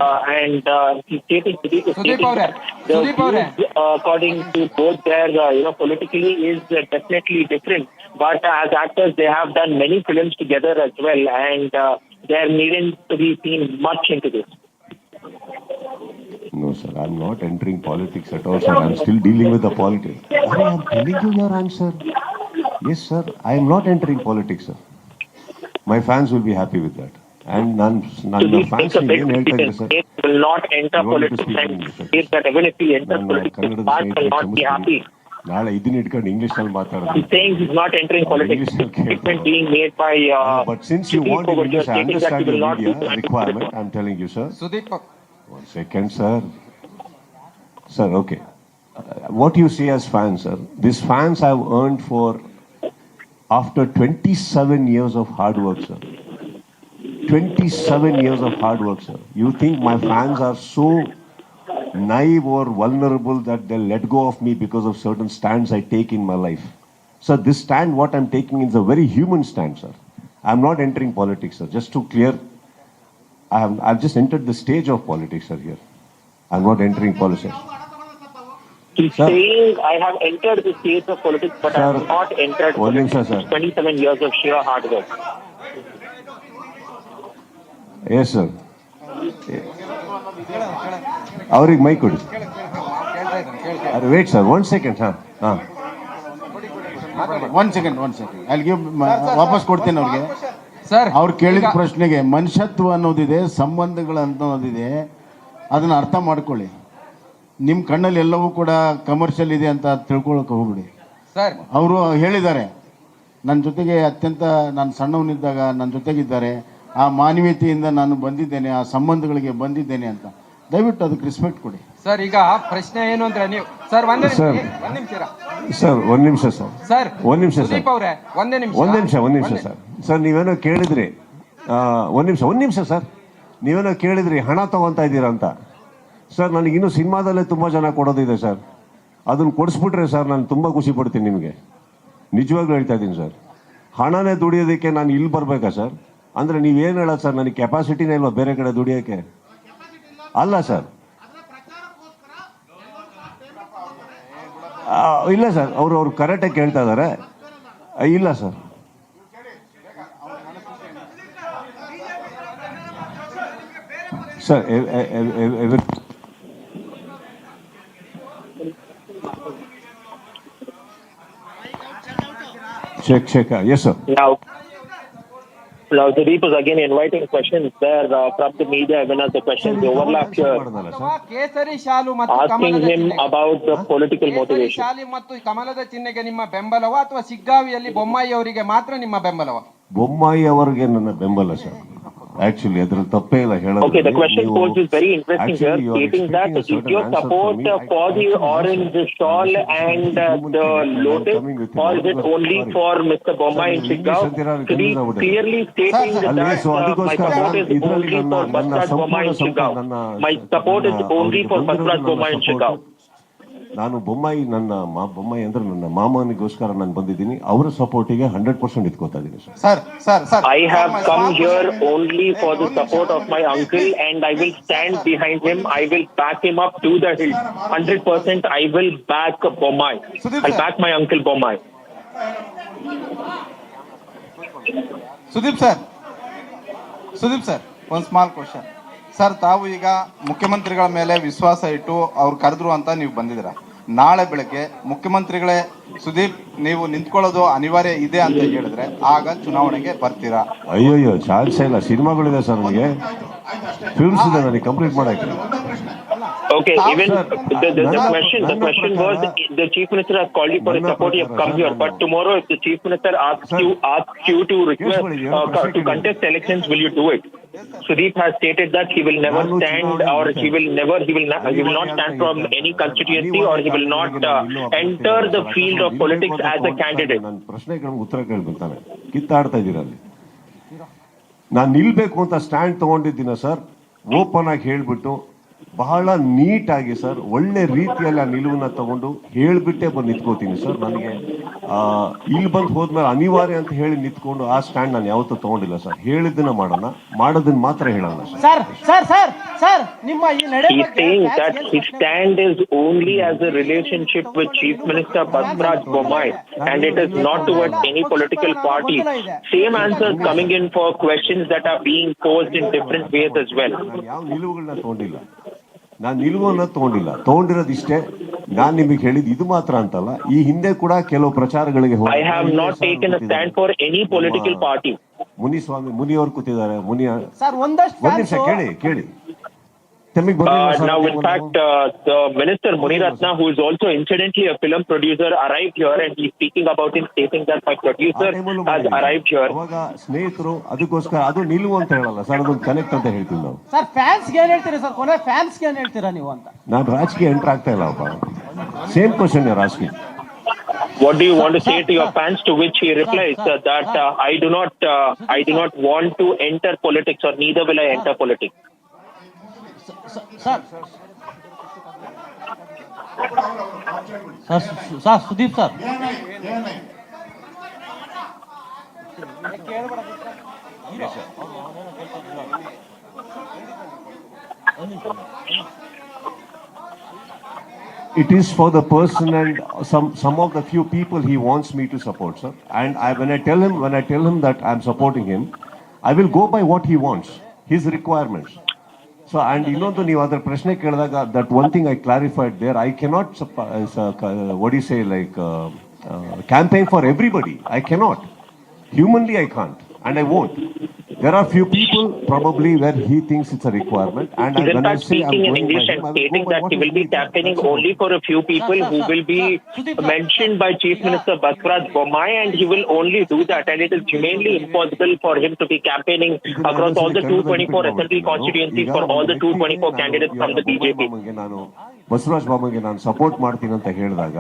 ಸುದೀಪ್ ಅವರೇ, according to both their politically is definitely different, but as actors they have done many films together as well, and they are needing to be seen much into this. No sir, I am not entering politics at all sir, I am still dealing with the politics. I am telling you your answer. Yes sir, I am not entering politics sir. My fans will be happy with that. And ನನ್ನ fans ಏನು ಹೇಳ್ತಾ ಇದ್ದಾರೆ sir, will not enter politics and say that even if he enters politics, his fans will not be happy. ನಾಳೆ ಇದನ್ನ ಇಟ್ಕೊಂಡು English ನಲ್ಲಿ ಮಾತಾಡೋದು. He's saying he's not entering politics. Statement being made by but since you want in English, I understand your media requirement. I'm telling you sir. Sudeep, One second sir. Sir, okay. What you see as fans sir, these fans have earned for after 27 years of hard work sir. 27 years of hard work sir. You think my fans are so naive or vulnerable that they'll let go of me because of certain stands I take in my life? Sir, this stand what I'm taking is a very human stand sir. I'm not entering politics sir, just to clear. I've just entered the stage of politics sir here. I'm not entering politics. He's saying I have entered the stage of politics, but I have not entered politics. 27 years of sheer hard work. Yes sir. ಅವ್ರಿಗೆ ಮೈ ಕೊಡಿ. Wait sir, 1 second. One second ಅಲ್ಲಿ give, ವಾಪಸ್ ಕೊಡ್ತೇನೆ ಅವ್ರಿಗೆ. Sir, ಅವ್ರು ಕೇಳಿದ ಪ್ರಶ್ನೆಗೆ ಮನುಷ್ಯತ್ವ ಅನ್ನೋದಿದೆ, ಸಂಬಂಧಗಳು ಅನ್ನೋದಿದೆ, ಅದನ್ನ ಅರ್ಥ ಮಾಡ್ಕೊಳ್ಳಿ. ನಿಮ್ಮ ಕಣ್ಣಲ್ಲಿ ಎಲ್ಲವೂ ಕೂಡ ಕಮರ್ಷಿಯಲ್ ಇದೆ ಅಂತ ತಿಳ್ಕೊಳಕ್ಕೆ ಹೋಗ್ಬಿಡಿ. ಸರ್, ಅವರು ಹೇಳಿದ್ದಾರೆ ನನ್ನ ಜೊತೆಗೆ ಅತ್ಯಂತ, ನಾನು ಸಣ್ಣವನಿದ್ದಾಗ ನನ್ನ ಜೊತೆಗಿದ್ದಾರೆ, ಆ ಮಾನವೀಯತೆಯಿಂದ ನಾನು ಬಂದಿದ್ದೇನೆ, ಆ ಸಂಬಂಧಗಳಿಗೆ ಬಂದಿದ್ದೇನೆ ಅಂತ. ದಯವಿಟ್ಟು ಅದಕ್ಕೆ ರೆಸ್ಪೆಕ್ಟ್ ಕೊಡಿ. ಸರ್, ಈಗ ಪ್ರಶ್ನೆ ಏನು ಅಂದ್ರೆ ನೀವು ಸರ್ ಒಂದ್ ನಿಮಿಷ ಸರ್, ಒಂದ್ ನಿಮಿಷ ಸರ್, ಒಂದ್ ನಿಮಿಷ ಸರ್, ಒಂದ್ ನಿಮಿಷ ಸರ್. ಸರ್, ನೀವೇನೋ ಕೇಳಿದ್ರಿ, ಒಂದ್ ನಿಮಿಷ ಸರ್, ನೀವೇನೋ ಕೇಳಿದ್ರಿ ಹಣ ತಗೊಂತಾ ಇದ್ದೀರಾ ಅಂತ. ಸರ್, ನನಗಿನ್ನೂ ಸಿನಿಮಾದಲ್ಲೇ ತುಂಬ ಜನ ಕೊಡೋದಿದೆ ಸರ್, ಅದನ್ನು ಕೊಡಿಸ್ಬಿಟ್ರೆ ಸರ್ ನಾನು ತುಂಬ ಖುಷಿ ಪಡ್ತೀನಿ. ನಿಮಗೆ ನಿಜವಾಗ್ಲೂ ಹೇಳ್ತಾ ಇದ್ದೀನಿ ಸರ್, ಹಣನೇ ದುಡಿಯೋದಕ್ಕೆ ನಾನು ಇಲ್ಲಿ ಬರಬೇಕಾ ಸರ್? ಅಂದರೆ ನೀವೇನು ಹೇಳೋದು ಸರ್, ನನಗೆ ಕೆಪಾಸಿಟಿನೇ ಇಲ್ವಾ ಬೇರೆ ಕಡೆ ದುಡಿಯೋಕ್ಕೆ? ಅಲ್ಲ ಸರ್, ಇಲ್ಲ ಸರ್, ಅವ್ರು ಕರೆಕ್ಟಾಗಿ ಕೇಳ್ತಾ ಇದ್ದಾರೆ. ಇಲ್ಲ sir, sir check. Yes sir. Now Sudeep is again inviting questions there from the media, even as the questions overlap here, ಕೇಸರಿ ಶಾಲು ಮತ್ತು asking ಕಮಲದ him ಚಿಹ್ನೆ, about the political ಕೇಸರಿ motivation. ಶಾಲು ಮತ್ತು ಕಮಲದ ಚಿಹ್ನೆಗೆ ನಿಮ್ಮ ಬೆಂಬಲವ ಅಥವಾ ಶಿಗ್ಗಾವಿಯಲ್ಲಿ ಬೊಮ್ಮಾಯಿ ಅವರಿಗೆ ಮಾತ್ರ ನಿಮ್ಮ ಬೆಂಬಲವ? ಬೊಮ್ಮಾಯಿ ಅವರಿಗೆ ನನ್ನ ಬೆಂಬಲ ಸರ್. ಆಕ್ಚುಲಿ ಅದ್ರಲ್ಲಿ ತಪ್ಪೇ ಇಲ್ಲ ಹೇಳೋದು. Okay, the question posed is very interesting here, stating that is your support for the orange shawl and the lotus, or is it only for Mr. Bommai in Shiggaon? Clearly stating that my support is only for Mr. Bommai in Shiggaon. My support is only for Mr. Bommai in Shiggaon. ನಾನು ಬೊಮ್ಮಾಯಿ, ಬೊಮ್ಮಾಯಿ ಅಂದ್ರೆ ನನ್ನ ಮಾಮನಿಗೋಸ್ಕರ ನಾನು ಬಂದಿದ್ದೀನಿ. ಅವರ ಸಪೋರ್ಟಿಗೆ 100% ಇಟ್ಕೋತಾ ಇದ್ದೀನಿ sir. Sir, I have come here only for the support of my uncle, and I will stand behind him. I will back him up to the hill. 100% I will back Bommai. I'll back my uncle Bommai. Sudeep sir, one small question. Sir, ತಾವು ಈಗ ಮುಖ್ಯಮಂತ್ರಿಗಳ ಮೇಲೆ ವಿಶ್ವಾಸ ಇಟ್ಟು ಅವ್ರು ಕರೆದ್ರು ಅಂತ ನೀವು ಬಂದಿದ್ದೀರಾ. ನಾಳೆ ಬೆಳಗ್ಗೆ ಮುಖ್ಯಮಂತ್ರಿಗಳೇ ಸುದೀಪ್ ನೀವು ನಿಂತ್ಕೊಳ್ಳೋದು ಅನಿವಾರ್ಯ ಇದೆ ಅಂತ ಹೇಳಿದ್ರೆ ಆಗ ಚುನಾವಣೆಗೆ ಬರ್ತೀರಾ? ಅಯ್ಯೋ ಚಾನ್ಸ್ ಇಲ್ಲ. ಸಿನಿಮಾಗಳಿದೆ ಸರ್, ನನಗೆ ಫಿಲ್ಮ್ಸ್ ಇದೆ, ನನಗೆ ಕಂಪ್ಲೀಟ್ ಮಾಡಕ್ಕೆ. Okay, even the question was the Chief Minister has called you for his support, you have come here. But tomorrow, if the Chief Minister asks you to request to contest elections, will you do it? Sudeep has stated that he will never stand, or he will not stand from any constituency, or he will not enter the field of politics as a candidate. ನನ್ನ ಪ್ರಶ್ನೆಗೆ ಉತ್ತರ ಕೇಳ್ಬಿಡ್ತಾನೆ. ಕಿತ್ತಾಡ್ತಾ ಇದ್ದೀರ ಅಲ್ಲಿ. ನಾನು ನಿಲ್ಬೇಕು ಅಂತ stand ತಗೊಂಡಿದ್ದೀನ sir, open ಆಗಿ ಹೇಳ್ಬಿಟ್ಟು ಬಹಳ ನೀಟಾಗಿ ಸರ್, ಒಳ್ಳೆ ರೀತಿಯಲ್ಲಿ ಆ ನಿಲುವನ್ನ ತಗೊಂಡು ಹೇಳ್ಬಿಟ್ಟೆ ಬಂದು ನಿಂತ್ಕೋತೀನಿ ಸರ್. ನನಗೆ ಇಲ್ಲಿ ಬಂದು ಹೋದ್ಮೇಲೆ ಅನಿವಾರ್ಯ ಅಂತ ಹೇಳಿ ನಿಂತ್ಕೊಂಡು ಆ ಸ್ಟ್ಯಾಂಡ್ ನಾನು ಯಾವತ್ತೂ ತಗೊಂಡಿಲ್ಲ ಸರ್. ಹೇಳಿದ್ದನ್ನ ಮಾಡೋದನ್ನ ಮಾತ್ರ ಹೇಳಲ್ಲ ಸರ್. ಸರ್ ನಿಮ್ಮ ಈ ನಡೆ He is saying that his stand is only as a relationship with Chief Minister Bharatiya Janata, and it is not towards any political party. Same answers coming in for questions that are being posed in different ways as well. ಯಾವ ನಿಲುವುಗಳನ್ನ ತಗೊಂಡಿಲ್ಲ, ನಾನು ನಿಲುವನ್ನ ತಗೊಂಡಿರೋದು ಇಷ್ಟೇ. ನಾನು ನಿಮಗೆ ಹೇಳಿದ್ದು ಇದು ಮಾತ್ರ ಅಂತಲ್ಲ, ಈ ಹಿಂದೆ ಕೂಡ ಕೆಲವು ಪ್ರಚಾರಗಳಿಗೆ I have not taken a stand for any political party. ಮುನಿಯವರು ಕೂತಿದ್ದಾರೆ. ಸರ್ ಒಂದಷ್ಟು ಒಂದ್ ನಿಮಿಷ ಕೇಳಿ. Now, in fact, the Minister Muniratna, who is also incidentally a film producer, arrived here, and he's speaking about him, stating that my producer has arrived here. ಅವಾಗ ಸ್ನೇಹಿತರು ಅದಕ್ಕೋಸ್ಕರ ಅದು ನಿಲುವು ಅಂತ ಹೇಳಲ್ಲ ಸರ್, ಅದೊಂದು ಕನೆಕ್ಟ್ ಅಂತ ಹೇಳ್ತೀವಿ ನಾವು. ಸರ್ ಫ್ಯಾನ್ಸ್ಗೆ ಏನ್ ಹೇಳ್ತೀರಾ ಸರ್? ಕೊನೆ ಫ್ಯಾನ್ಸ್ಗೆ ಏನ್ ಹೇಳ್ತೀರಾ ನೀವು ಅಂತ? ನಾನು ರಾಜಕೀಯ ಎಂಟರ್ ಆಗ್ತಾ ಇಲ್ಲ ಅಪ್ಪ. ಸೇಮ್ ಕ್ವಶನ್ ರಾಜಕೀಯ. What do you want to say to your fans? To which he replies that I do not want to enter politics, or neither will I enter politics. Sir Sudeep sir, It is for the person and some of the few people he wants me to support, sir. And when I tell him that I'm supporting him, I will go by what he wants, his requirements. So, and ಇನ್ನೊಂದು ನೀವು ಅದರ ಪ್ರಶ್ನೆ ಕೇಳಿದಾಗ that one thing I clarified there, I cannot what do you say, like campaign for everybody. I cannot. Humanly I can't, and I won't. There are few people probably where he thinks it's a requirement, and when I say I'm going in English and stating that he will be campaigning only for a few people who will be mentioned by Chief Minister Bharatiya Janata, and he will only do that, and it is humanly impossible for him to be campaigning across all the 224 assembly constituencies for all the 224 candidates from the BJP. ನಾನು ಬಸವರಾಜ ಬಾಬುಗೆ ನಾನು support ಮಾಡ್ತೀನಿ ಅಂತ ಹೇಳಿದಾಗ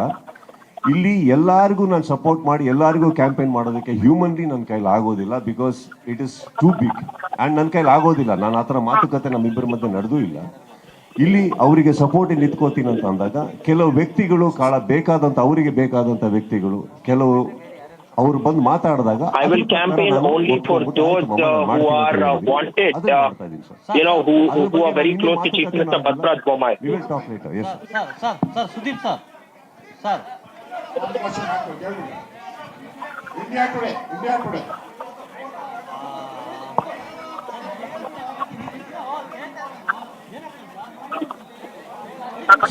ಇಲ್ಲಿ ಎಲ್ಲರಿಗೂ ನಾನು support ಮಾಡಿ ಎಲ್ಲರಿಗೂ ಕ್ಯಾಂಪೇನ್ ಮಾಡೋದಕ್ಕೆ ಹ್ಯೂಮನ್ಲಿ ನನ್ನ ಕೈಲಿ ಆಗೋದಿಲ್ಲ, because it is too big and ನನ್ನ ಕೈಲಿ ಆಗೋದಿಲ್ಲ. ನಾನು ಆ ಥರ ಮಾತುಕತೆ ನಮ್ಮಿಬ್ಬರ ಮಧ್ಯೆ ನಡೆದೂ ಇಲ್ಲ. ಇಲ್ಲಿ ಅವರಿಗೆ ಸಪೋರ್ಟಿಗೆ ನಿಂತ್ಕೋತೀನಿ ಅಂತ ಅಂದಾಗ ಕೆಲವು ವ್ಯಕ್ತಿಗಳು ಅವರಿಗೆ ಬೇಕಾದಂಥ ವ್ಯಕ್ತಿಗಳು ಕೆಲವು ಅವರು ಬಂದು ಮಾತಾಡಿದಾಗ I will campaign only for those who are wanted, who are very close to Chief Minister Bharatiya Janata. We will talk later. Yes. Sir Sudeep sir India today.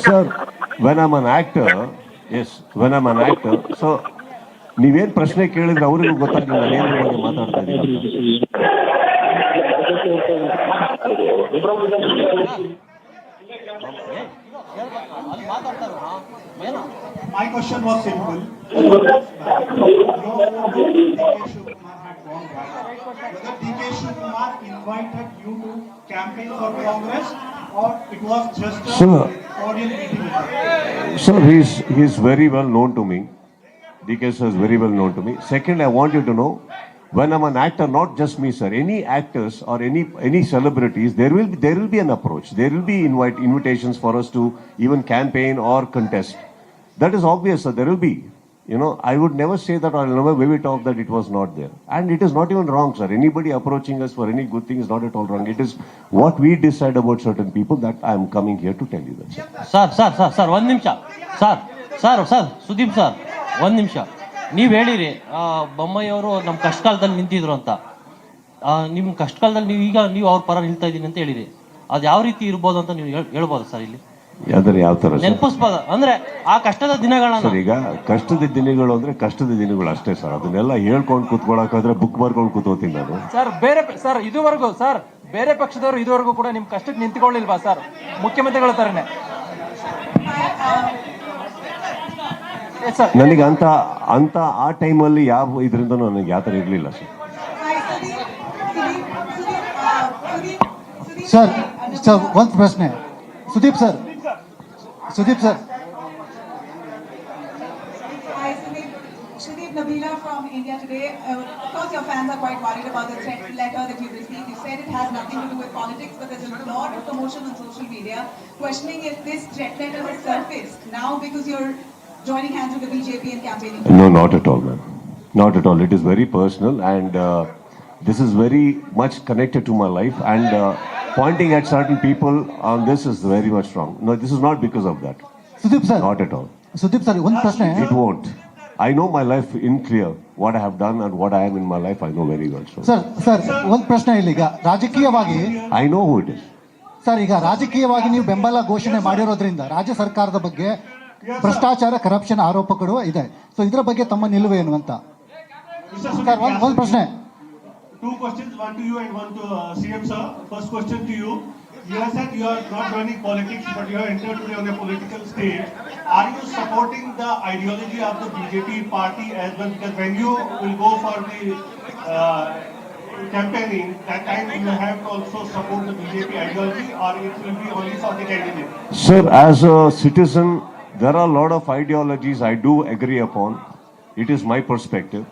Sir, when I'm an actor, so ನೀವೇನ್ ಪ್ರಶ್ನೆ ಕೇಳಿದ್ರೆ ಅವರಿಗೂ ಗೊತ್ತಾಗಿಲ್ಲ ನಾನು ಏನ್ ಬಗ್ಗೆ ಮಾತಾಡ್ತಾ ಇದ್ದೀನಿ. My question was simple. Whether DK Shivakumar invited you to campaign for Congress, or it was just a cordial meeting? Sir, he's very well known to me. DK sir is very well known to me. Second, I want you to know, when I'm an actor, not just me, sir, any actors or any celebrities, there will be an approach. There will be invitations for us to even campaign or contest. That is obvious, sir. There will be. I would never say that, or I'll never wave it off that it was not there. And it is not even wrong, sir. Anybody approaching us for any good thing is not at all wrong. It is what we decide about certain people that I am coming here to tell you that, sir. Sir ಒಂದು ನಿಮಿಷ sir Sudeep sir ಒಂದು ನಿಮಿಷ. ನೀವು ಹೇಳಿರಿ ಬೊಮ್ಮಾಯಿಯವರು ನಮ್ಮ ಕಷ್ಟಕಾಲದಲ್ಲಿ ನಿಂತಿದ್ರು ಅಂತ. ನಿಮ್ಮ ಕಷ್ಟಕಾಲದಲ್ಲಿ ನೀವು ಅವ್ರ ಪರ ನಿಲ್ತಾ ಇದ್ದೀನಿ ಅಂತ ಹೇಳಿರಿ. ಅದು ಯಾವ ರೀತಿ ಇರ್ಬೋದು ಅಂತ ನೀವು ಹೇಳ್ಬೋದು ಸರ್ ಇಲ್ಲಿ ಯಾವ್ದಾರು ಯಾವ ತರ ಸರ್? ನೆನಪಿಸ್ಬೋದು ಅಂದ್ರೆ ಆ ಕಷ್ಟದ ದಿನಗಳನ್ನ. ಸರ್ ಈಗ ಕಷ್ಟದ ದಿನಗಳು ಅಂದ್ರೆ ಕಷ್ಟದ ದಿನಗಳು ಅಷ್ಟೇ ಸರ್. ಅದನ್ನೆಲ್ಲ ಹೇಳ್ಕೊಂಡು ಕೂತ್ಕೊಳಕಾದ್ರೆ ಬುಕ್ ಬರ್ಕೊಂಡು ಕೂತ್ಕೋತೀನಿ ನಾನು. ಸರ್ ಇದುವರೆಗೂ ಸರ್ ಬೇರೆ ಪಕ್ಷದವರು ಇದುವರೆಗೂ ಕೂಡ ನಿಮ್ ಕಷ್ಟಕ್ಕೆ ನಿಂತ್ಕೊಳ್ಳಿಲ್ವಾ ಸರ್ ಮುಖ್ಯಮಂತ್ರಿಗಳ ತರನೇ? ನನಗೆ ಅಂತ ಆ ಟೈಮಲ್ಲಿ ಯಾವ ಇದರಿಂದ ನನಗೆ ಯಾವ ಥರ ಇರಲಿಲ್ಲ ಸರ್. ಸರ್ ಒಂದು ಪ್ರಶ್ನೆ. Sudeep sir Sudeep, Nabila from India today. Of course, your fans are quite worried about the threat letter that you've received. You said it has nothing to do with politics, but there's a lot of commotion on social media questioning if this threat letter has surfaced now because you're joining hands with the BJP and campaigning. No, not at all, ma'am. Not at all. It is very personal, and this is very much connected to my life. And pointing at certain people on this is very much wrong. No, this is not because of that. Sudeep sir. Not at all. Sudeep sir, one ಪ್ರಶ್ನೆ. It won't. I know my life in clear. What I have done and what I am in my life, I know very well. So. Sir ಒಂದು ಪ್ರಶ್ನೆ ಇಲ್ಲ. ಈಗ ರಾಜಕೀಯವಾಗಿ I know who it is. Sir ಈಗ ರಾಜಕೀಯವಾಗಿ ನೀವು ಬೆಂಬಲ ಘೋಷಣೆ ಮಾಡಿರೋದ್ರಿಂದ ರಾಜ್ಯ ಸರ್ಕಾರದ ಬಗ್ಗೆ ಭ್ರಷ್ಟಾಚಾರ ಕರಪ್ಷನ್ ಆರೋಪಗಳು ಇದೆ. ಸೊ ಇದರ ಬಗ್ಗೆ ತಮ್ಮ ನಿಲುವೇನು ಅಂತ ಸರ್ ಒಂದು ಪ್ರಶ್ನೆ. Two questions, one to you and one to CM sir. First question to you. You have said you are not joining politics, but you have entered today on a political stage. Are you supporting the ideology of the BJP party as well? Because when you will go for the campaigning, that time you have to also support the BJP ideology, or it will be only for the candidate? Sir, as a citizen, there are a lot of ideologies I do agree upon. It is my perspective.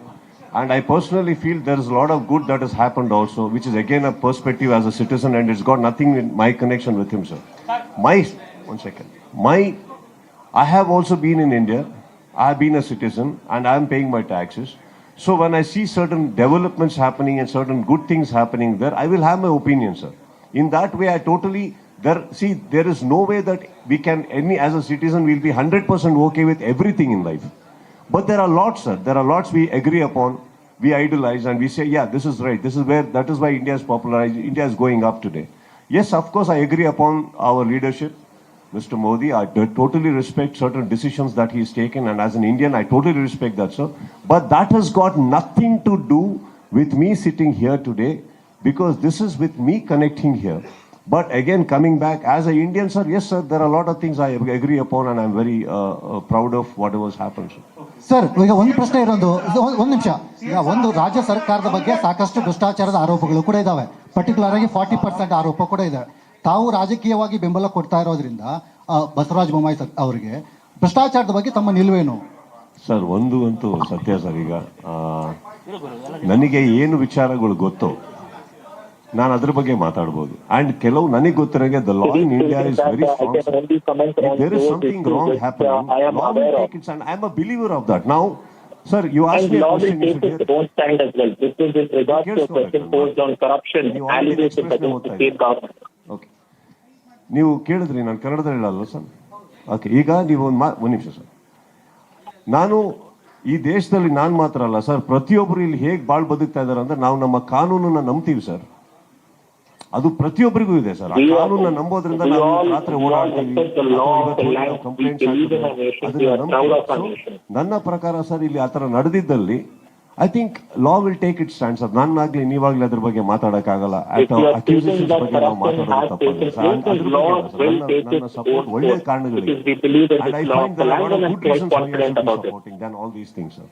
And I personally feel there is a lot of good that has happened also, which is again a perspective as a citizen, and it's got nothing in my connection with him, sir. One second. I have also been in India. I have been a citizen, and I am paying my taxes. So when I see certain developments happening and certain good things happening there, I will have my opinion, sir. In that way, there is no way that we can, as a citizen, we'll be 100% okay with everything in life. But there are lots, sir. There are lots we agree upon, we idolize, and we say, yeah, this is right. That is why India is popularized. India is going up today. Yes, of course, I agree upon our leadership, Mr. Modi. I totally respect certain decisions that he has taken, and as an Indian, I totally respect that, sir. But that has got nothing to do with me sitting here today, because this is with me connecting here. But again, coming back, as an Indian, sir, yes, sir, there are a lot of things I agree upon, and I'm very proud of whatever has happened, sir. Sir ಈಗ ಒಂದು ಪ್ರಶ್ನೆ ಇರೋದು ಒಂದು ನಿಮಿಷ. ಈಗ ಒಂದು ರಾಜ್ಯ ಸರ್ಕಾರದ ಬಗ್ಗೆ ಸಾಕಷ್ಟು ಭ್ರಷ್ಟಾಚಾರದ ಆರೋಪಗಳು ಕೂಡ ಇದಾವೆ. ಪರ್ಟಿಕ್ಯುಲರ್ ಆಗಿ 40% ಆರೋಪ ಕೂಡ ಇದೆ. ತಾವು ರಾಜಕೀಯವಾಗಿ ಬೆಂಬಲ ಕೊಡ್ತಾ ಇರೋದ್ರಿಂದ ಬಸವರಾಜ ಬೊಮ್ಮಾಯಿ ಅವರಿಗೆ ಭ್ರಷ್ಟಾಚಾರದ ಬಗ್ಗೆ ತಮ್ಮ ನಿಲುವೇನು? ಸರ್ ಒಂದು ಅಂತೂ ಸತ್ಯ ಸರ್. ಈಗ ನನಗೆ ಏನು ವಿಚಾರಗಳು ಗೊತ್ತೋ ನಾನು ಅದ್ರ ಬಗ್ಗೆ ಮಾತಾಡ್ಬೋದು. ಅಂಡ್ ಕೆಲವು ನನಗೆ ಗೊತ್ತಿರೋಂಗೆ the law in India is very strong. There is something wrong happening, law will take its stand. I am a believer of that. Now, sir, you asked me a question. You should hear. Don't stand as well. This is with regards to question posed on corruption allegations against the state government. Okay. ನೀವು ಕೇಳಿದ್ರಿ, ನಾನು ಕನ್ನಡದಲ್ಲಿ ಹೇಳಲ್ಲ sir. Okay, ಈಗ ನೀವು ಒಂದು ನಿಮಿಷ sir. ನಾನು ಈ ದೇಶದಲ್ಲಿ ನಾನು ಮಾತ್ರ ಅಲ್ಲ ಸರ್, ಪ್ರತಿಯೊಬ್ಬರು ಇಲ್ಲಿ ಹೇಗೆ ಬಾಳ್ ಬದುಕ್ತಾ ಇದ್ದಾರೆ ಅಂದ್ರೆ ನಾವು ನಮ್ಮ ಕಾನೂನನ್ನ ನಂಬ್ತೀವಿ ಸರ್. ಅದು ಪ್ರತಿಯೊಬ್ಬರಿಗೂ ಇದೆ ಸರ್. ಆ ಕಾನೂನನ್ನ ನಂಬೋದ್ರಿಂದ ನಾವು ರಾತ್ರಿ ಓಡಾಡ್ತೀವಿ. ನನ್ನ ಪ್ರಕಾರ ಸರ್ ಇಲ್ಲಿ ಆತರ ನಡೆದಿದ್ದಲ್ಲಿ I think law will take it stand sir. ನಾನಾಗ್ಲಿ ನೀವಾಗ್ಲಿ ಅದ್ರ ಬಗ್ಗೆ ಮಾತಾಡಕ್ಕಾಗಲ್ಲ. ಅಕ್ಯೂಸೇಷನ್ಸ್ ಬಗ್ಗೆ ನಾವು ಮಾತಾಡೋದು ತಪ್ಪಲ್ಲ ಸರ್. ನನ್ನ ಸಪೋರ್ಟ್ ಒಳ್ಳೆ ಕಾರಣಗಳಿಗೆ. And I find there are lot of good reasons why I should be supporting then all these things sir.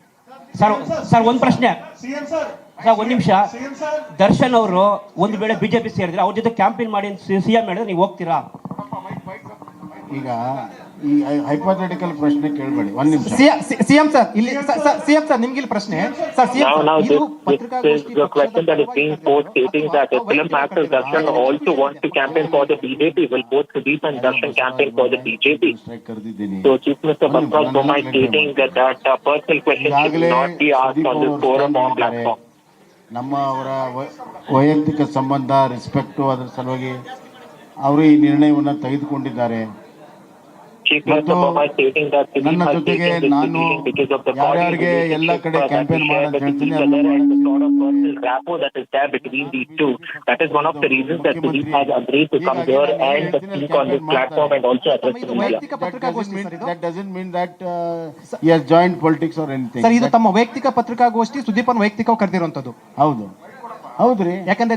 Sir ಒಂದು ಪ್ರಶ್ನೆ ಸರ್, ಒಂದು ನಿಮಿಷ. ದರ್ಶನ್ ಅವರು ಒಂದು ವೇಳೆ ಬಿಜೆಪಿ ಸೇರಿದ್ರೆ ಅವ್ರ ಜೊತೆ ಕ್ಯಾಂಪೇನ್ ಮಾಡಿ ಸಿಎಂ ಹೇಳಿದ್ರೆ ನೀವು ಹೋಗ್ತೀರಾ? ಈಗ ಈ ಹೈಪೋಥೆಟಿಕಲ್ ಪ್ರಶ್ನೆ ಕೇಳಬೇಡಿ. ಒಂದು ನಿಮಿಷ. ಸಿಎಂ ಸರ್ ಇಲ್ಲಿ ಸಿಎಂ ಸರ್ ನಿಮ್ಗೆ ಇಲ್ಲಿ ಪ್ರಶ್ನೆ sir. Now this is the question that is being posed, stating that the film actor Darshan also wants to campaign for the BJP. Will both Sudeep and Darshan campaign for the BJP? So Chief Minister Bharatiya Janata stating that personal question should not be asked on this forum or platform. ನಮ್ಮ ಅವರ ವೈಯಕ್ತಿಕ ಸಂಬಂಧ, respect, ಅದರ ಸಲುವಾಗಿ ಅವರು ಈ ನಿರ್ಣಯವನ್ನು ತೆಗೆದುಕೊಂಡಿದ್ದಾರೆ. ಮತ್ತು ನನ್ನ ಜೊತೆಗೆ ನಾನು ಯಾರ್ಯಾರಿಗೆ ಎಲ್ಲ ಕಡೆ ಕ್ಯಾಂಪೇನ್ ಮಾಡಂತ ಹೇಳ್ತೀನಿ ಸರ್, ಇದು ತಮ್ಮ ವೈಯಕ್ತಿಕ ಪತ್ರಿಕಾಗೋಷ್ಠಿ, ಸುದೀಪ್ ಅನ್ನು ವೈಯಕ್ತಿಕ ಕರೆದಿರುವಂತದ್ದು. ಹೌದು, ಹೌದ್ರಿ. ಯಾಕಂದ್ರೆ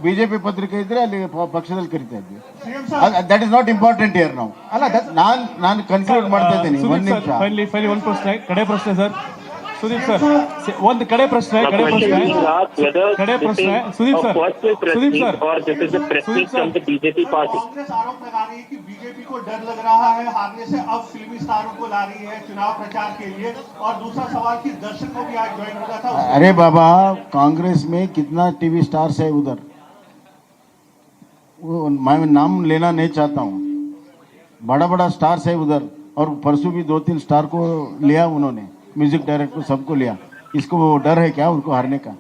ಬಿಜೆಪಿ ಪತ್ರಿಕೆ ಇದ್ರೆ ಅಲ್ಲಿ ಪಕ್ಷದಲ್ಲಿ ಕರಿತಾ ಇದ್ವಿ. That is not important year ನಾವು. ನಾನು ಕನ್ಕ್ಲೂಡ್ ಮಾಡ್ತಾ ಇದ್ದೀನಿ. ಒಂದು ಪ್ರಶ್ನೆ, ಕಡೆ ಪ್ರಶ್ನೆ ಸರ್. ಸುದೀಪ್ ಸರ್, ಒಂದು ಕಡೆ ಪ್ರಶ್ನೆ Sudeep sir. BJP party Congress आरोप लगा रही है कि बीजेपी को डर लग रहा है हारने से, अब फिल्मी स्टारों को ला रही है चुनाव प्रचार के लिए। और दूसरा सवाल कि दर्शक को भी आज ज्वाइन होगा था। अरे बाबा, कांग्रेस में कितना टीवी स्टार्स है उधर, वो मैं नाम लेना नहीं चाहता हूँ. बड़ा बड़ा स्टार्स है उधर, और परसों भी 2-3 स्टार को लिया उन्होंने, म्यूजिक डायरेक्टर सबको लिया. इसको डर है क्या उनको हारने का?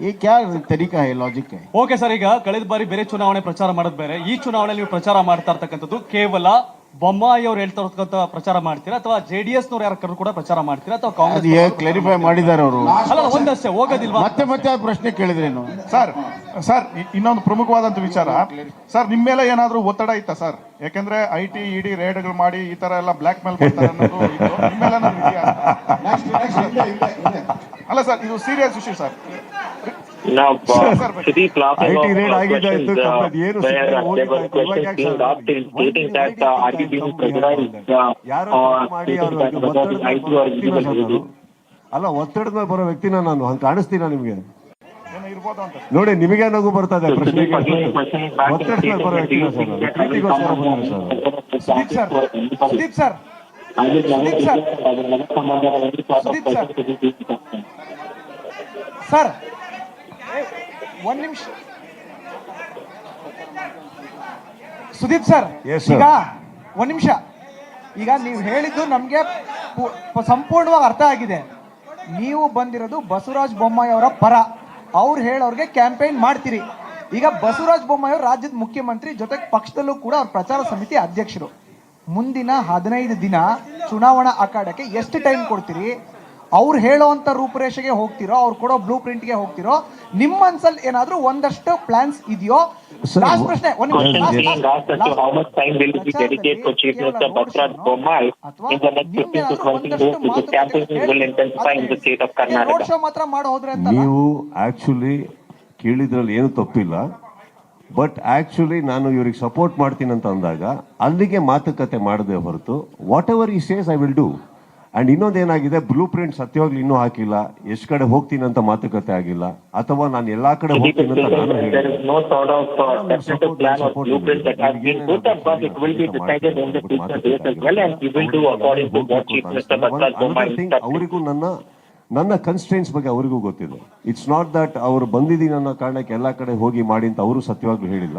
ये क्या तरीका है, लॉजिक है? ಓಕೆ ಸರ್, ಈಗ ಕಳೆದ ಬಾರಿ ಬೇರೆ ಚುನಾವಣೆ ಪ್ರಚಾರ ಮಾಡೋದು ಬೇರೆ, ಈ ಚುನಾವಣೆಯಲ್ಲಿ ನೀವು ಪ್ರಚಾರ ಮಾಡ್ತಾ ಇರ್ತಕ್ಕಂಥದ್ದು ಕೇವಲ ಬೊಮ್ಮಾಯಿ ಅವ್ರು ಹೇಳ್ತಾ ಇರ್ತಕ್ಕಂಥ ಪ್ರಚಾರ ಮಾಡ್ತೀರಾ, ಅಥವಾ JDS ನವ್ರು ಯಾರು ಕೂಡ ಪ್ರಚಾರ ಮಾಡ್ತೀರಾ, ಅಥವಾ ಕಾಂಗ್ರೆಸ್ ಕ್ಲಾರಿಫೈ ಮಾಡಿದ್ದಾರೆ ಅವರು? ಅಲ್ಲ, ಒಂದಷ್ಟೇ ಹೋಗೋದಿಲ್ವಾ? ಮತ್ತೆ ಪ್ರಶ್ನೆ ಕೇಳಿದ್ರೇನು ಸರ್ ಇನ್ನೊಂದು ಪ್ರಮುಖವಾದಂತ ವಿಚಾರ ಸರ್, ನಿಮ್ಮ ಮೇಲೆ ಏನಾದ್ರೂ ಒತ್ತಡ ಇತ್ತಾ ಸರ್? ಯಾಕಂದ್ರೆ IT ED ರೇಡ್ಗಳು ಮಾಡಿ ಈ ತರ ಎಲ್ಲ ಬ್ಲಾಕ್ ಮೇಲ್ ಮಾಡ್ತಾರೆ ಅನ್ನೋದು ನಿಮ್ಮ ಮೇಲೆ ಏನಾದ್ರು ಇದೆಯಾ? ಅಲ್ಲ ಸರ್, ಇದು serious issue sir. Now, Sudeep laughing off questions where there were questions being asked stating that are you being pressurized whether the IT or illegal. ಅಲ್ಲ, ಒತ್ತಡದ ಮೇಲೆ ಬರೋ ವ್ಯಕ್ತಿನ ನಾನು ಹಂಗೆ ಕಾಣಿಸ್ತೀನ ನಿಮ್ಗೆ? ನೋಡಿ, ನಿಮಗೆ ನಗು ಬರ್ತದೆ ಪ್ರಶ್ನೆ. ಒತ್ತಡದ ಮೇಲೆ ಬರೋ ವ್ಯಕ್ತಿನ ಸರ್, ಪ್ರೀತಿಗೋಸ್ಕರ ಬಂದಿರೋ ಸರ್. ಸುದೀಪ್ ಸರ್, ಸರ್ ಒಂದ್ ನಿಮಿಷ. ಸುದೀಪ್ ಸರ್, ಈಗ ಒಂದ್ ನಿಮಿಷ. ಈಗ ನೀವು ಹೇಳಿದ್ದು ನಮ್ಗೆ ಸಂಪೂರ್ಣವಾಗಿ ಅರ್ಥ ಆಗಿದೆ. ನೀವು ಬಂದಿರೋದು ಬಸವರಾಜ ಬೊಮ್ಮಾಯಿ ಅವರ ಪರ, ಅವ್ರು ಹೇಳೋರ್ಗೆ ಕ್ಯಾಂಪೇನ್ ಮಾಡ್ತೀರಿ. ಈಗ ಬಸವರಾಜ ಬೊಮ್ಮಾಯಿ ಅವರು ರಾಜ್ಯದ ಮುಖ್ಯಮಂತ್ರಿ, ಜೊತೆಗೆ ಪಕ್ಷದಲ್ಲೂ ಕೂಡ ಅವ್ರ ಪ್ರಚಾರ ಸಮಿತಿ ಅಧ್ಯಕ್ಷರು. ಮುಂದಿನ 15 ದಿನ ಚುನಾವಣಾ ಅಖಾಡಕ್ಕೆ ಎಷ್ಟು ಟೈಮ್ ಕೊಡ್ತೀರಿ? ಅವ್ರು ಹೇಳೋವಂಥ ರೂಪುರೇಷೆಗೆ ಹೋಗ್ತಿರೋ, ಅವ್ರು ಕೊಡೋ ಬ್ಲೂ ಪ್ರಿಂಟ್ಗೆ ಹೋಗ್ತಿರೋ? ನಿಮ್ಮ ಮನ್ಸಲ್ಲಿ ಏನಾದ್ರೂ ಒಂದಷ್ಟು ಪ್ಲಾನ್ಸ್ ಇದೆಯೋ? ಲಾಸ್ಟ್ ಪ್ರಶ್ನೆ. ರೋಡ್ ಶೋ ಮಾತ್ರ ಮಾಡೋ ಹೋದ್ರೆ ಅಂತ ನೀವು ಆಕ್ಚುಲಿ ಕೇಳಿದ್ರಲ್ಲಿ ಏನು ತಪ್ಪಿಲ್ಲ. ಬಟ್ ಆಕ್ಚುಲಿ ನಾನು ಇವ್ರಿಗೆ ಸಪೋರ್ಟ್ ಮಾಡ್ತೀನಿ ಅಂತ ಅಂದಾಗ ಅಲ್ಲಿಗೆ ಮಾತುಕತೆ ಮಾಡದೆ ಹೊರತು whatever he says I will do. And ಇನ್ನೊಂದೇನಾಗಿದೆ, ಬ್ಲೂ ಪ್ರಿಂಟ್ ಸತ್ಯವಾಗ್ಲೂ ಇನ್ನೂ ಹಾಕಿಲ್ಲ, ಎಷ್ಟು ಕಡೆ ಹೋಗ್ತೀನಿ ಅಂತ ಮಾತುಕತೆ ಆಗಿಲ್ಲ, ಅಥವಾ ನಾನು ಎಲ್ಲಾ ಕಡೆ ಹೋಗ್ತೀನಿ ಅಂತ ನಾನು ಅವರಿಗೂ ನನ್ನ ಕನ್ಸ್ಟ್ರೇನ್ಸ್ ಬಗ್ಗೆ ಅವರಿಗೂ ಗೊತ್ತಿದೆ. ಇಟ್ಸ್ ನಾಟ್ ದಟ್ ಅವರು ಬಂದಿದ್ದೀನಿ ಅನ್ನೋ ಕಾರಣಕ್ಕೆ ಎಲ್ಲಾ ಕಡೆ ಹೋಗಿ ಮಾಡಿ ಅಂತ ಅವರು ಸತ್ಯವಾಗ್ಲೂ ಹೇಳಿಲ್ಲ.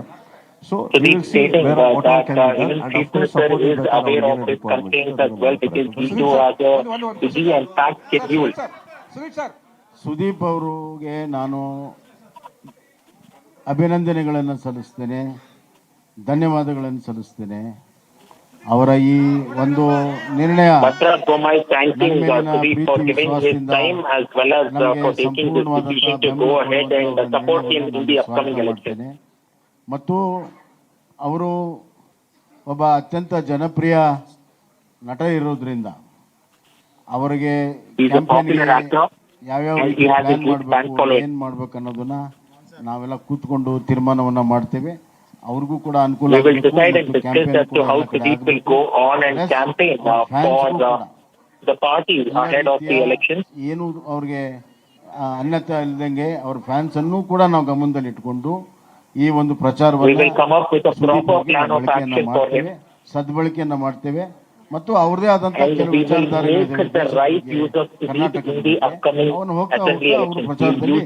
So we will see where what all can be done, and of course support is aware of his constraints as well, because we do have a busy and packed schedule. Sudeep ಅವರಿಗೆ ನಾನು ಅಭಿನಂದನೆಗಳನ್ನು ಸಲ್ಲಿಸ್ತೇನೆ, ಧನ್ಯವಾದಗಳನ್ನು ಸಲ್ಲಿಸ್ತೇನೆ. ಅವರ ಈ ಒಂದು ನಿರ್ಣಯ ಸಂಪೂರ್ಣವಾದ ಮತ್ತು ಅವರು ಒಬ್ಬ ಅತ್ಯಂತ ಜನಪ್ರಿಯ ನಟ ಇರೋದ್ರಿಂದ ಅವರಿಗೆ ಯಾವ್ಯಾವ ರೀತಿ ಪ್ಲಾನ್ ಮಾಡಬೇಕು, ಏನ್ ಮಾಡ್ಬೇಕು ಅನ್ನೋದನ್ನ ನಾವೆಲ್ಲ ಕೂತ್ಕೊಂಡು ತೀರ್ಮಾನವನ್ನ ಮಾಡ್ತೇವೆ. ಅವ್ರಿಗೂ ಕೂಡ ಅನುಕೂಲ ಏನು ಅವ್ರಿಗೆ ಅನ್ಯತೆ ಇಲ್ಲದಂಗೆ ಅವ್ರ ಫ್ಯಾನ್ಸ್ ಅನ್ನು ಕೂಡ ನಾವು ಗಮನದಲ್ಲಿ ಇಟ್ಕೊಂಡು ಈ ಒಂದು ಪ್ರಚಾರವನ್ನು ಮಾಡ್ತೇವೆ, ಸದ್ಬಳಕೆಯನ್ನ ಮಾಡ್ತೇವೆ. ಮತ್ತು ಅವ್ರದೇ ಆದಂತಹ ಕೆಲವು ಕರ್ನಾಟಕದಲ್ಲಿ ಅವನು ಹೋಗ್ತಾ ಅವರು ಪ್ರಚಾರದಲ್ಲಿ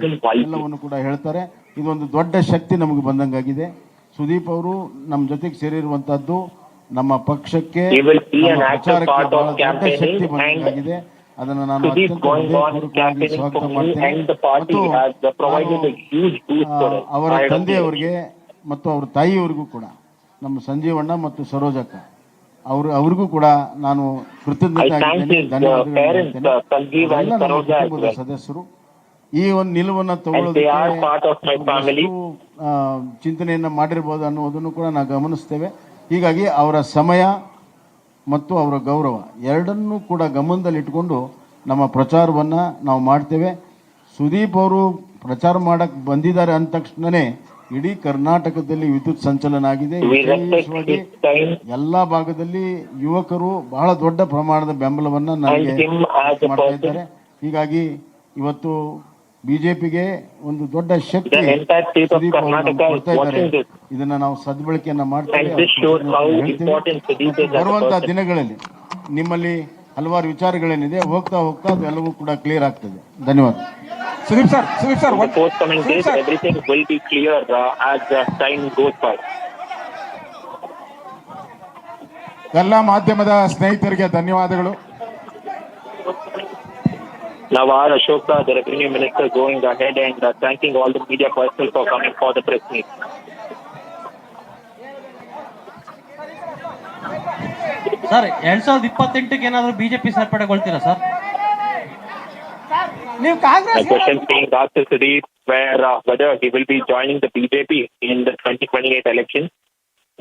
ಎಲ್ಲವನ್ನು ಕೂಡ ಹೇಳ್ತಾರೆ. ಇದೊಂದು ದೊಡ್ಡ ಶಕ್ತಿ ನಮಗೆ ಬಂದಂಗಾಗಿದೆ. ಸುದೀಪ್ ಅವರು ನಮ್ಮ ಜೊತೆಗೆ ಸೇರಿರುವಂತಹದ್ದು ನಮ್ಮ ಪಕ್ಷಕ್ಕೆ, ಪ್ರಚಾರಕ್ಕೆ ಬಹಳ ದೊಡ್ಡ ಶಕ್ತಿ ಬಂದಂಗಾಗಿದೆ. ಅದನ್ನು ನಾನು ಅತ್ಯಂತ ಸ್ವಾಗತ ಮಾಡ್ತೇನೆ. ಮತ್ತು ಅವರ ತಂದೆಯವರಿಗೆ ಮತ್ತು ಅವ್ರ ತಾಯಿಯವರಿಗೂ ಕೂಡ, ನಮ್ಮ ಸಂಜೀವಣ್ಣ ಮತ್ತು ಸರೋಜಕ್ಕ ಅವ್ರಿಗೂ ಕೂಡ ನಾನು ಕೃತಜ್ಞತೆ ಆಗಿದ್ದೇನೆ, ಧನ್ಯವಾದಗಳು ಹೇಳ್ತೇನೆ. ನನ್ನ ಕುಟುಂಬದ ಸದಸ್ಯರು ಈ ಒಂದು ನಿಲುವನ್ನು ತಗೊಳ್ಳೋದಕ್ಕೆ ಚಿಂತನೆಯನ್ನು ಮಾಡಿರ್ಬೋದು ಅನ್ನೋದನ್ನು ಕೂಡ ನಾವು ಗಮನಿಸ್ತೇವೆ. ಹೀಗಾಗಿ ಅವರ ಸಮಯ ಮತ್ತು ಅವರ ಗೌರವ ಎರಡನ್ನೂ ಕೂಡ ಗಮನದಲ್ಲಿಟ್ಟುಕೊಂಡು ನಮ್ಮ ಪ್ರಚಾರವನ್ನು ನಾವು ಮಾಡ್ತೇವೆ. ಸುದೀಪ್ ಅವರು ಪ್ರಚಾರ ಮಾಡಕ್ಕೆ ಬಂದಿದ್ದಾರೆ ಅಂದ ತಕ್ಷಣವೇ ಇಡೀ ಕರ್ನಾಟಕದಲ್ಲಿ ವಿದ್ಯುತ್ ಸಂಚಲನ ಆಗಿದೆ. ವಿಶೇಷವಾಗಿ ಎಲ್ಲ ಭಾಗದಲ್ಲಿ ಯುವಕರು ಬಹಳ ದೊಡ್ಡ ಪ್ರಮಾಣದ ಬೆಂಬಲವನ್ನು ನನಗೆ ಮಾಡ್ತಾ ಇದ್ದಾರೆ. ಹೀಗಾಗಿ ಇವತ್ತು ಬಿಜೆಪಿಗೆ ಒಂದು ದೊಡ್ಡ ಶಕ್ತಿ ಸುದೀಪ್ ಅವರು ಕೊಡ್ತಾ ಇದ್ದಾರೆ. ಇದನ್ನ ನಾವು ಸದ್ಬಳಕೆಯನ್ನ ಮಾಡ್ತೇವೆ. ಬರುವಂತಹ ದಿನಗಳಲ್ಲಿ ನಿಮ್ಮಲ್ಲಿ ಹಲವಾರು ವಿಚಾರಗಳೇನಿದೆ, ಹೋಗ್ತಾ ಹೋಗ್ತಾ ಅದೆಲ್ಲವೂ ಕೂಡ ಕ್ಲಿಯರ್ ಆಗ್ತದೆ. ಧನ್ಯವಾದ. Sudeep sir, forthcoming days, everything will be clear as time goes by. ಎಲ್ಲ ಮಾಧ್ಯಮದ ಸ್ನೇಹಿತರಿಗೆ ಧನ್ಯವಾದಗಳು. Now our Ashoka, the revenue minister, going ahead and thanking all the media personnel for coming for the press meet. Sir 2028ಕ್ಕೆ ಏನಾದರೂ BJP ಸೇರ್ಪಡೆಗೊಳ್ತೀರಾ sir? The question being asked to Sudeep whether he will be joining the BJP in the 2028 election.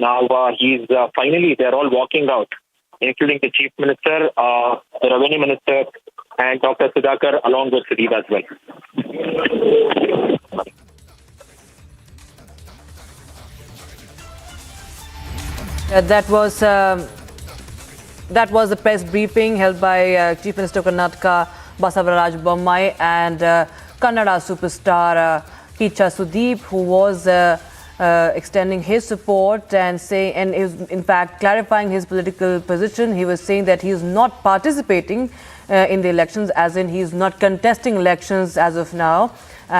Now he's finally, they're all walking out, including the Chief Minister, the Revenue Minister, and Dr. Sudhakar, along with Sudeep as well. That was the press briefing held by Chief Minister of Karnataka, Basavaraj Bommai, and Kannada superstar Kiccha Sudeep, who was extending his support and is in fact clarifying his political position. He was saying that he is not participating in the elections, as in he is not contesting elections as of now,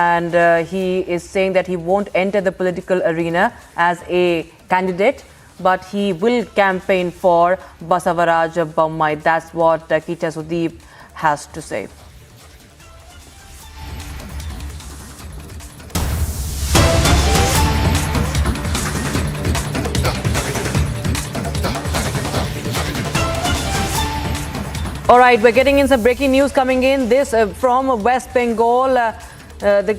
and he is saying that he won't enter the political arena as a candidate, but he will campaign for Basavaraj Bommai. That's what Kiccha Sudeep has to say. All right, we're getting in some breaking news coming in. This from West Bengal. The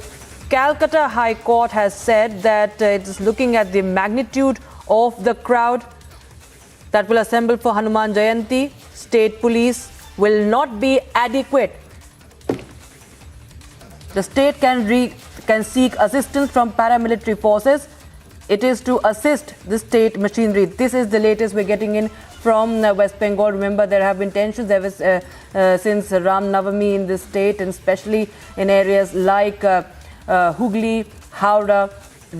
Calcutta High Court has said that it is looking at the magnitude of the crowd that will assemble for Hanuman Jayanti. State police will not be adequate. The state can seek assistance from paramilitary forces. It is to assist the state machinery. This is the latest we're getting in from West Bengal. Remember, there have been tensions since Ram Navami in this state, and especially in areas like Hooghly, Howrah,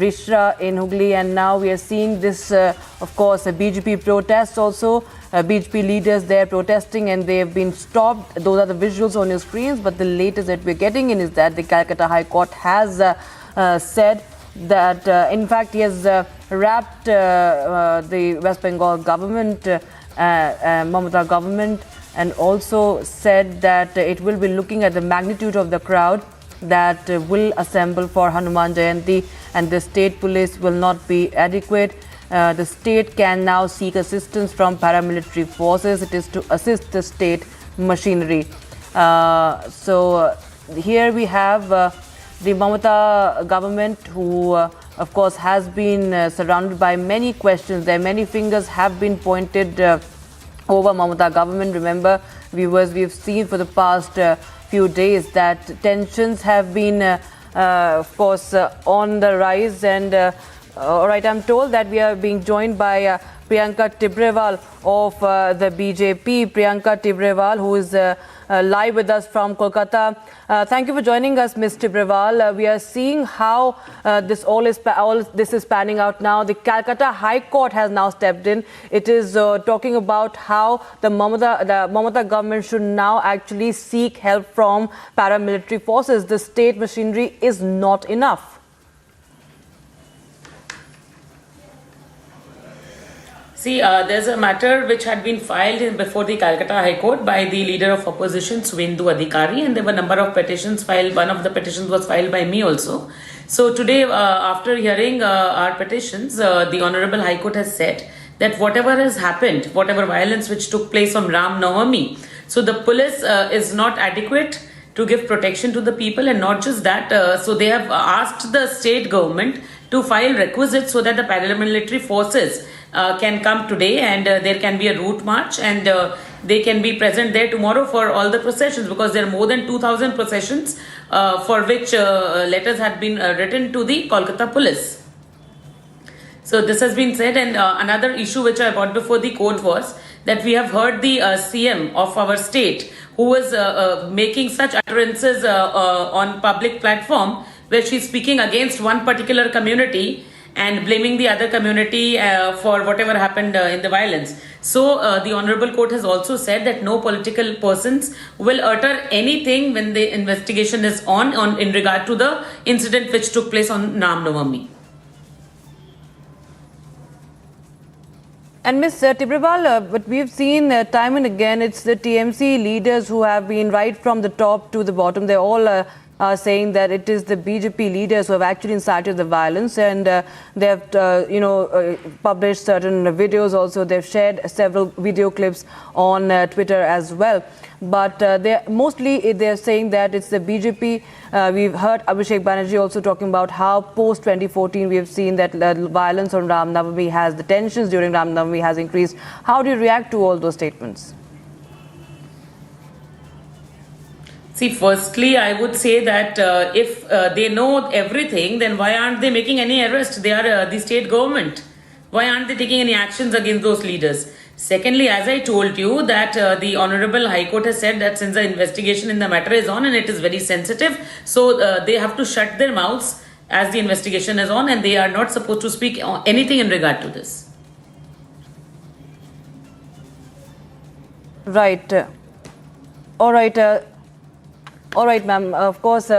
Rishra in Hooghly, and now we are seeing this, of course, BJP protests also. BJP leaders there protesting, and they have been stopped. Those are the visuals on your screens, but the latest that we're getting in is that the Calcutta High Court has said that, in fact, he has wrapped the West Bengal government, Mamata government, and also said that it will be looking at the magnitude of the crowd that will assemble for Hanuman Jayanti, and the state police will not be adequate. The state can now seek assistance from paramilitary forces. It is to assist the state machinery. So here we have the Mamata government, who of course has been surrounded by many questions. There many fingers have been pointed over Mamata government. Remember, viewers, we've seen for the past few days that tensions have been of course on the rise, and all right, I'm told that we are being joined by Priyanka Tibrewal of the BJP. Priyanka Tibrewal, who is live with us from Kolkata. Thank you for joining us, Ms. Tibrewal. We are seeing how all this is panning out now. The Calcutta High Court has now stepped in. It is talking about how the Mamata government should now actually seek help from paramilitary forces. The state machinery is not enough. See, there's a matter which had been filed before the Calcutta High Court by the leader of opposition, Suvendu Adhikari, and there were a number of petitions filed. One of the petitions was filed by me also. So today, after hearing our petitions, the Honorable High Court has said that whatever has happened, whatever violence which took place on Ram Navami, so the police is not adequate to give protection to the people, and not just that, so they have asked the state government to file requisites so that the paramilitary forces can come today, and there can be a route march, and they can be present there tomorrow for all the processions, because there are more than 2,000 processions for which letters had been written to the Kolkata police. So this has been said, and another issue which I brought before the court was that we have heard the CM of our state, who was making such utterances on public platform, where she's speaking against one particular community and blaming the other community for whatever happened in the violence. So the Honorable Court has also said that no political persons will utter anything when the investigation is on in regard to the incident which took place on Ram Navami. And Ms. Tibrewal, but we've seen time and again, it's the TMC leaders who have been right from the top to the bottom. They're all saying that it is the BJP leaders who have actually incited the violence, and they have, published certain videos also. They've shared several video clips on Twitter as well. But they're saying that it's the BJP. We've heard Abhishek Banerjee also talking about how post 2014 we have seen that violence on Ram Navami the tensions during Ram Navami has increased. How do you react to all those statements? See, firstly, I would say that if they know everything, then why aren't they making any arrest? They are the state government. Why aren't they taking any actions against those leaders? Secondly, as I told you, that the Honorable High Court has said that since the investigation in the matter is on and it is very sensitive, so they have to shut their mouths as the investigation is on, and they are not supposed to speak anything in regard to this. Right. All right, ma'am. Of course,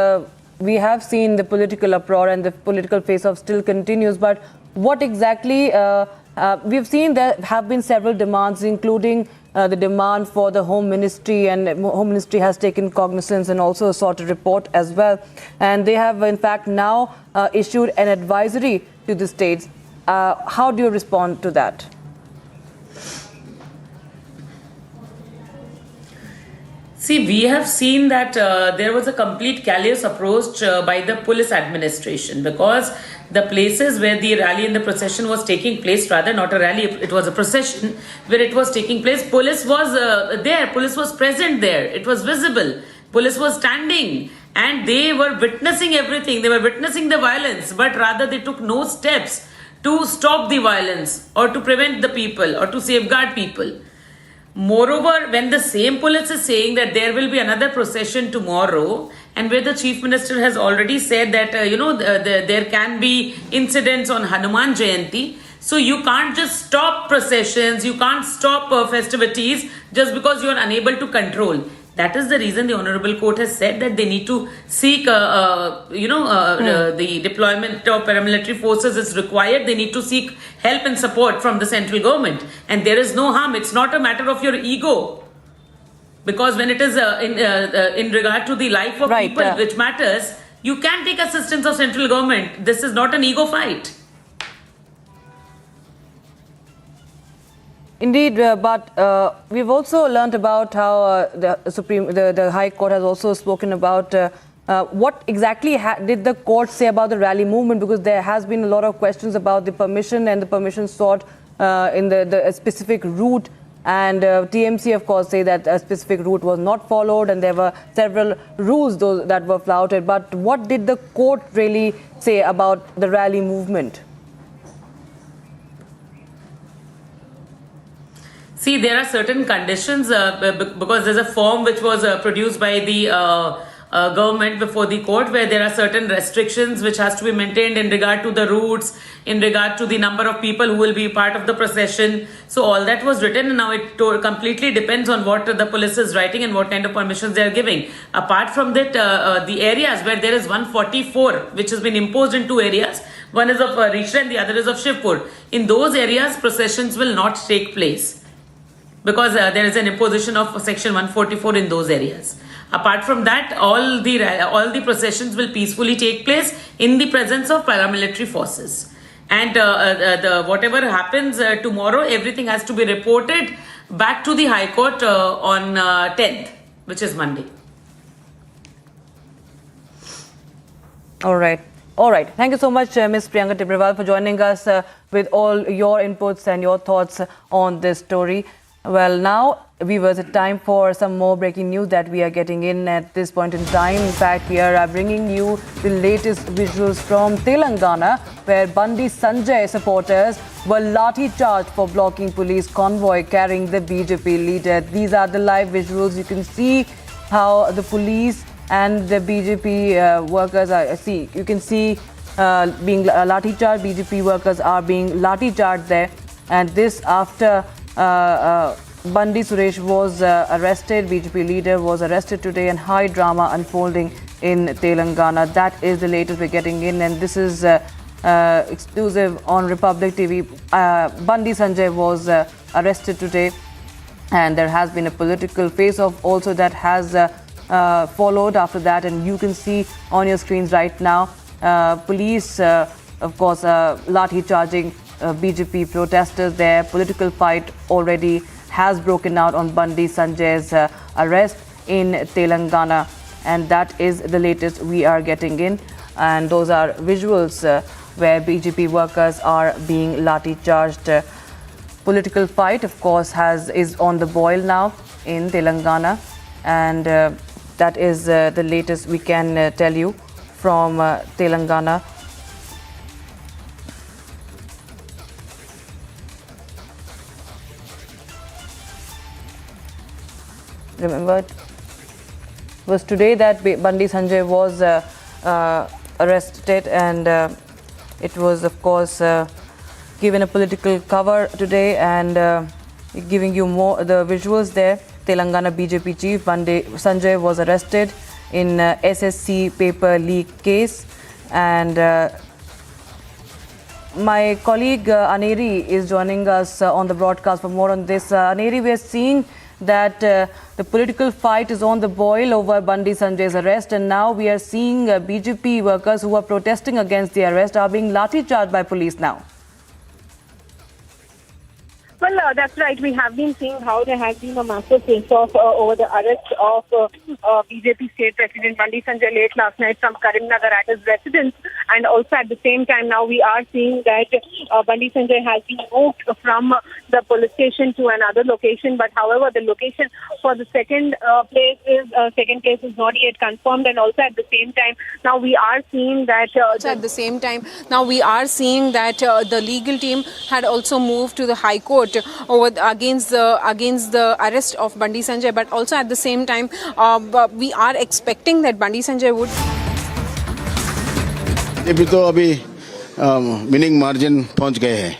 we have seen the political uproar and the political face-off still continues, but what exactly... we've seen there have been several demands, including the demand for the Home Ministry, and Home Ministry has taken cognizance and also sought a report as well. And they have, in fact, now issued an advisory to the states. How do you respond to that? See, we have seen that there was a complete callous approach by the police administration, because the places where the rally and the procession was taking place, rather not a rally, it was a procession where it was taking place, police was there, police was present there, it was visible, police was standing, and they were witnessing everything, they were witnessing the violence, but rather they took no steps to stop the violence or to prevent the people or to safeguard people. Moreover, when the same police is saying that there will be another procession tomorrow, and where the Chief Minister has already said that, there can be incidents on Hanuman Jayanti, so you can't just stop processions, you can't stop festivities just because you are unable to control. That is the reason the Honorable Court has said that they need to seek, the deployment of paramilitary forces is required. They need to seek help and support from the central government. And there is no harm. It's not a matter of your ego. Because when it is in regard to the life of people, which matters, you can take assistance of central government. This is not an ego fight. Indeed, but we've also learnt about how the High Court has also spoken about what exactly did the court say about the rally movement, because there has been a lot of questions about the permission and the permission sought in the specific route, and TMC of course say that a specific route was not followed and there were several rules that were flouted. But what did the court really say about the rally movement? See, there are certain conditions because there's a form which was produced by the government before the court, where there are certain restrictions which has to be maintained in regard to the routes, in regard to the number of people who will be part of the procession. So all that was written, and now it completely depends on what the police is writing and what kind of permissions they are giving. Apart from that, the areas where there is 144, which has been imposed in two areas, one is of Rishra and the other is of Shivpur. In those areas, processions will not take place, because there is an imposition of section 144 in those areas. Apart from that, all the processions will peacefully take place in the presence of paramilitary forces. And whatever happens tomorrow, everything has to be reported back to the High Court on 10th, which is Monday. All right. All right. Thank you so much, Ms. Priyanka Tibrewal, for joining us with all your inputs and your thoughts on this story. Well, now, viewers, it's time for some more breaking news that we are getting in at this point in time. In fact, we are bringing you the latest visuals from Telangana, where Bandi Sanjay supporters were lathi-charged for blocking police convoy carrying the BJP leader. These are the live visuals. You can see how the police and the BJP workers are, you can see being lathi-charged. BJP workers are being lathi-charged there. And this after Bandi Suresh was arrested. BJP leader was arrested today, and high drama unfolding in Telangana. That is the latest we're getting in, and this is exclusive on Republic TV. Bandi Sanjay was arrested today, and there has been a political face-off also that has followed after that, and you can see on your screens right now police of course lathi charging BJP protesters there. Political fight already has broken out on Bandi Sanjay's arrest in Telangana, and that is the latest we are getting in. And those are visuals where BJP workers are being lathi charged. Political fight, of course, is on the boil now in Telangana, and that is the latest we can tell you from Telangana. Remember, it was today that Bandi Sanjay was arrested, and it was, of course, given a political cover today, and giving you more the visuals there. Telangana BJP chief Bandi Sanjay was arrested in SSC paper leak case, and my colleague Aneri is joining us on the broadcast for more on this. Aneri, we are seeing that the political fight is on the boil over Bandi Sanjay's arrest, and now we are seeing BJP workers who are protesting against the arrest are being lathi charged by police now. Well, that's right. We have been seeing how there has been a massive face-off over the arrest of BJP State President Bandi Sanjay late last night from Karimnagar at his residence. And also at the same time, now we are seeing that Bandi Sanjay has been moved from the police station to another location. But however, the location for the second case is not yet confirmed. And also at the same time, now we are seeing that the legal team had also moved to the High Court against the arrest of Bandi Sanjay, but also at the same time we are expecting that Bandi Sanjay would अभी तो अभी winning margin पहुंच गए हैं,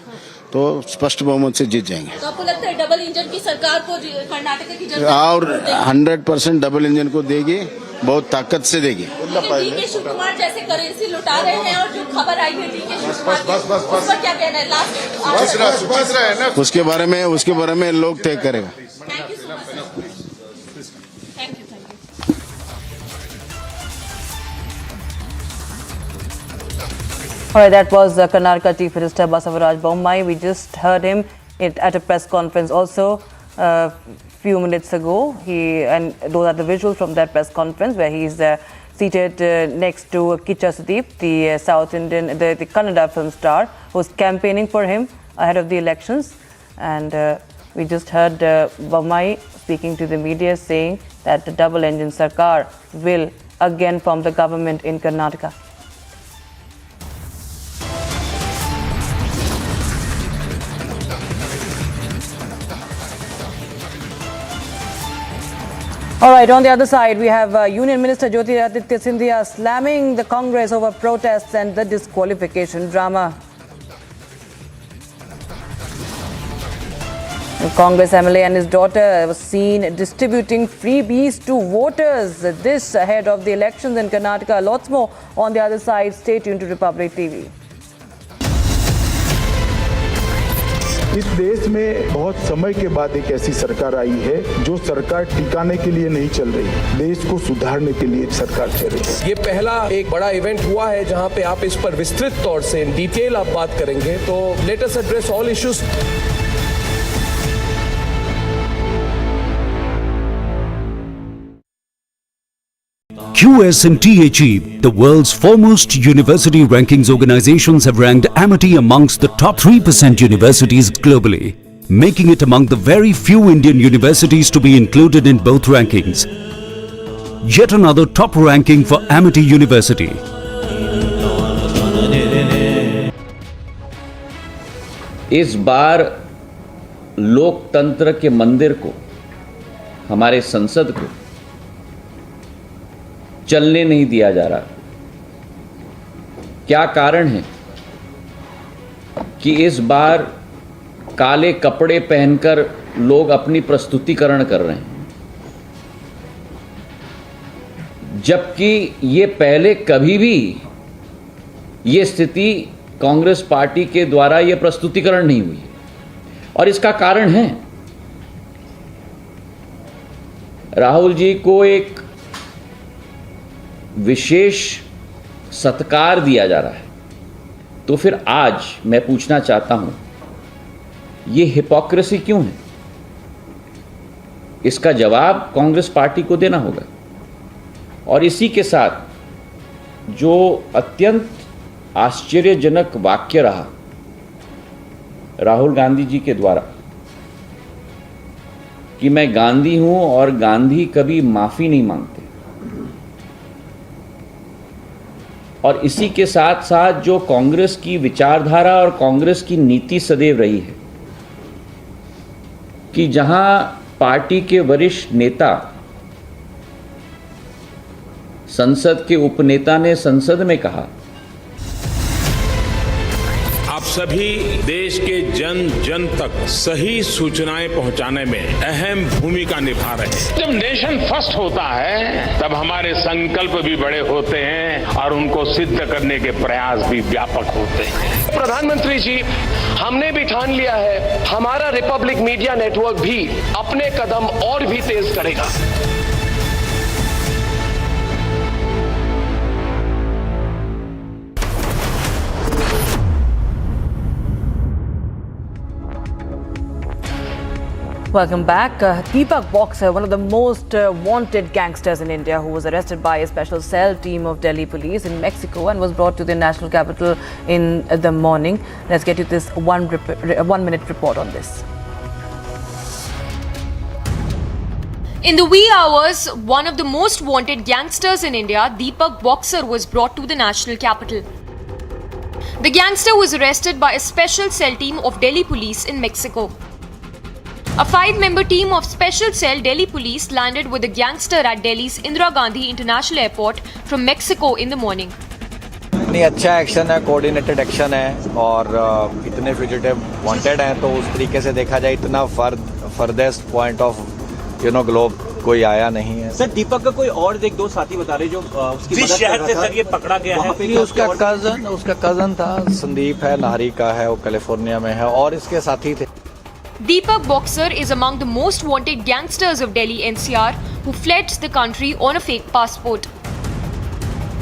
तो स्पष्ट बहुमत से जीत जाएंगे। तो आपको लगता है डबल इंजन की सरकार को कर्नाटक की जरूरत और 100% डबल इंजन को देगी, बहुत ताकत से देगी। डीके शिव कुमार जैसे करेंसी लुटा रहे हैं, और जो खबर आई है डीके शिव कुमार उस पर क्या कहना है? लास्ट उसके बारे में लोग तय करेगा। Thank you so much. Thank you. All right, that was Karnataka Chief Minister Basavaraj Bommai. We just heard him at a press conference also a few minutes ago. And those are the visuals from that press conference where he is seated next to Kiccha Sudeep, the South Indian, the Kannada film star, who's campaigning for him ahead of the elections. And we just heard Bommai speaking to the media saying that the double-engine Sarkar will again form the government in Karnataka. All right, on the other side, we have Union Minister Jyotiraditya Scindia slamming the Congress over protests and the disqualification drama. The Congress MLA and his daughter was seen distributing freebies to voters. This ahead of the elections in Karnataka. Lots more on the other side. Stay tuned to Republic TV. इस देश में बहुत समय के बाद एक ऐसी सरकार आई है जो सरकार टिकाने के लिए नहीं चल रही, देश को सुधारने के लिए सरकार चल रही है। ये पहला एक बड़ा इवेंट हुआ है जहां पे आप इस पर विस्तृत तौर से इन डिटेल आप बात करेंगे, तो let us address all issues. QS and THE, the world's foremost university rankings organizations, have ranked Amity amongst the top 3% universities globally, making it among the very few Indian universities to be included in both rankings. Yet another top ranking for Amity University. इस बार लोकतंत्र के मंदिर को, हमारे संसद को चलने नहीं दिया जा रहा। क्या कारण है कि इस बार काले कपड़े पहनकर लोग अपनी प्रस्तुतिकरण कर रहे हैं, जबकि ये पहले कभी भी ये स्थिति कांग्रेस पार्टी के द्वारा ये प्रस्तुतिकरण नहीं हुई। और इसका कारण है राहुल जी को एक विशेष सत्कार दिया जा रहा है। तो फिर आज मैं पूछना चाहता हूं, ये हिपोक्रेसी क्यों है? इसका जवाब कांग्रेस पार्टी को देना होगा। और इसी के साथ जो अत्यंत आश्चर्यजनक वाक्य रहा राहुल गांधी जी के द्वारा कि मैं गांधी हूं और गांधी कभी माफी नहीं मांगते, और इसी के साथ साथ जो कांग्रेस की विचारधारा और कांग्रेस की नीति सदैव रही है कि जहां पार्टी के वरिष्ठ नेता, संसद के उपनेता ने संसद में कहा, आप सभी देश के जन जन तक सही सूचनाएं पहुंचाने में अहम भूमिका निभा रहे हैं। जब नेशन फर्स्ट होता है तब हमारे संकल्प भी बड़े होते हैं और उनको सिद्ध करने के प्रयास भी व्यापक होते हैं। प्रधानमंत्री जी, हमने भी ठान लिया है हमारा रिपब्लिक मीडिया नेटवर्क भी अपने कदम और भी तेज करेगा। Welcome back. Deepak Boxer, one of the most wanted gangsters in India, who was arrested by a special cell team of Delhi police in Mexico and was brought to the national capital in the morning. Let's get you this one-minute report on this. In the wee hours, one of the most wanted gangsters in India, Deepak Boxer, was brought to the national capital. The gangster was arrested by a special cell team of Delhi police in Mexico. A 5-member team of Special Cell Delhi Police landed with the gangster at Delhi's Indira Gandhi International Airport from Mexico in the morning. नहीं, अच्छा action है, coordinated action है और इतने fugitive wanted हैं, तो उस तरीके से देखा जाए इतना फर्देस्ट पॉइंट ऑफ ग्लोब कोई आया नहीं है। सर, दीपक का कोई और एक दो साथी बता रहे जो उसकी मदद कर रहा था, सर ये पकड़ा गया है। उसका कजन था, संदीप है, नाहरी का है, वो कैलिफोर्निया में है और इसके साथी थे। Deepak Boxer is among the most wanted gangsters of Delhi NCR who fled the country on a fake passport.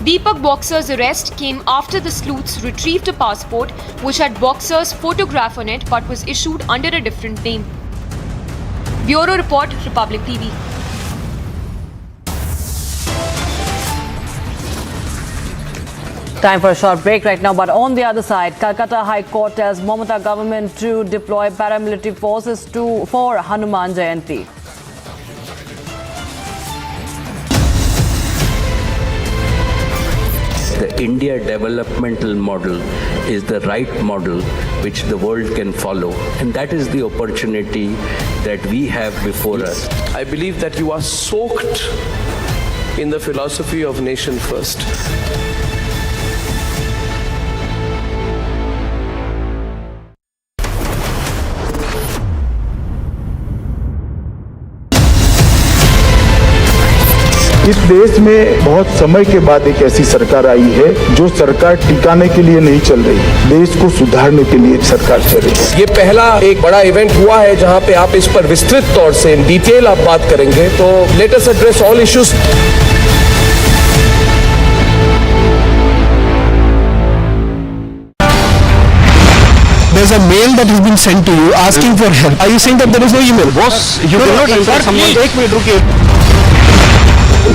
Deepak Boxer's arrest came after the sleuths retrieved a passport which had Boxer's photograph on it but was issued under a different name. Bureau Report, Republic TV. Time for a short break right now, but on the other side, Calcutta High Court tells Mamata government to deploy paramilitary forces for Hanuman Jayanti. The India developmental model is the right model which the world can follow, and that is the opportunity that we have before us. I believe that you are soaked in the philosophy of nation first. इस देश में बहुत समय के बाद एक ऐसी सरकार आई है जो सरकार टिकाने के लिए नहीं चल रही, देश को सुधारने के लिए सरकार चल रही है। ये पहला एक बड़ा इवेंट हुआ है जहां पे आप इस पर विस्तृत तौर से इन डिटेल आप बात करेंगे, तो let us address all issues. There's a mail that has been sent to you asking for help. Are you saying that there is no email? Boss, you cannot enter someone. एक minute रुकिए.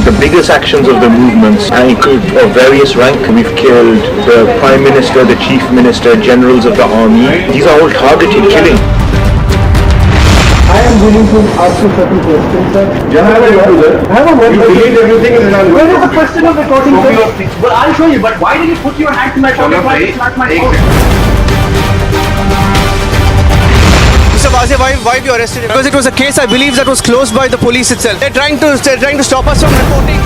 The biggest actions of the movements include of various rank. We've killed the Prime Minister, the Chief Minister, generals of the army. These are all targeted killing. I am willing to ask you certain questions, sir. I have a word. You delete everything and then Where is the question of recording, sir? Well, I'll show you, but why did you put your hand to my phone? Why it's not my phone? Mr. Waze, why you arrested him? Because it was a case, I believe, that was closed by the police itself. They're trying to stop us from reporting.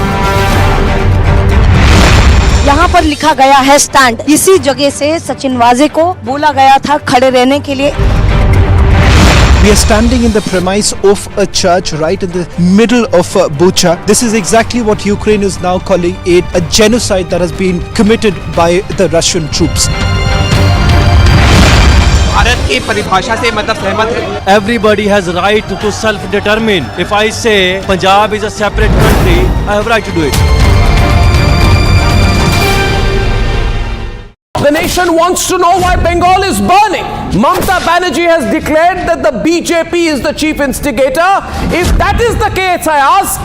यहाँ पर लिखा गया है stand. इसी जगह से सचिन वाजे को बोला गया था खड़े रहने के लिए। We are standing in the premise of a church right in the middle of Bucha. This is exactly what Ukraine is now calling a genocide that has been committed by the Russian troops. Bharat की परिभाषा से मतलब सहमत है। Everybody has right to self-determine. If I say Punjab is a separate country, I have right to do it. The nation wants to know why Bengal is burning. Mamata Banerjee has declared that the BJP is the chief instigator. If that is the case, I ask,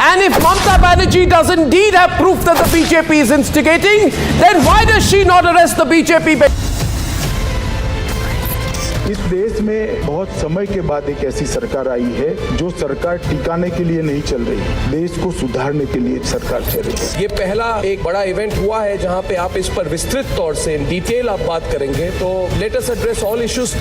and if Mamata Banerjee does indeed have proof that the BJP is instigating, then why does she not arrest the BJP? इस देश में बहुत समय के बाद एक ऐसी सरकार आई है जो सरकार टिकाने के लिए नहीं चल रही, देश को सुधारने के लिए सरकार चल रही है। ये पहला एक बड़ा इवेंट हुआ है जहां पे आप इस पर विस्तृत तौर से इन डिटेल आप बात करेंगे, तो let us address all issues.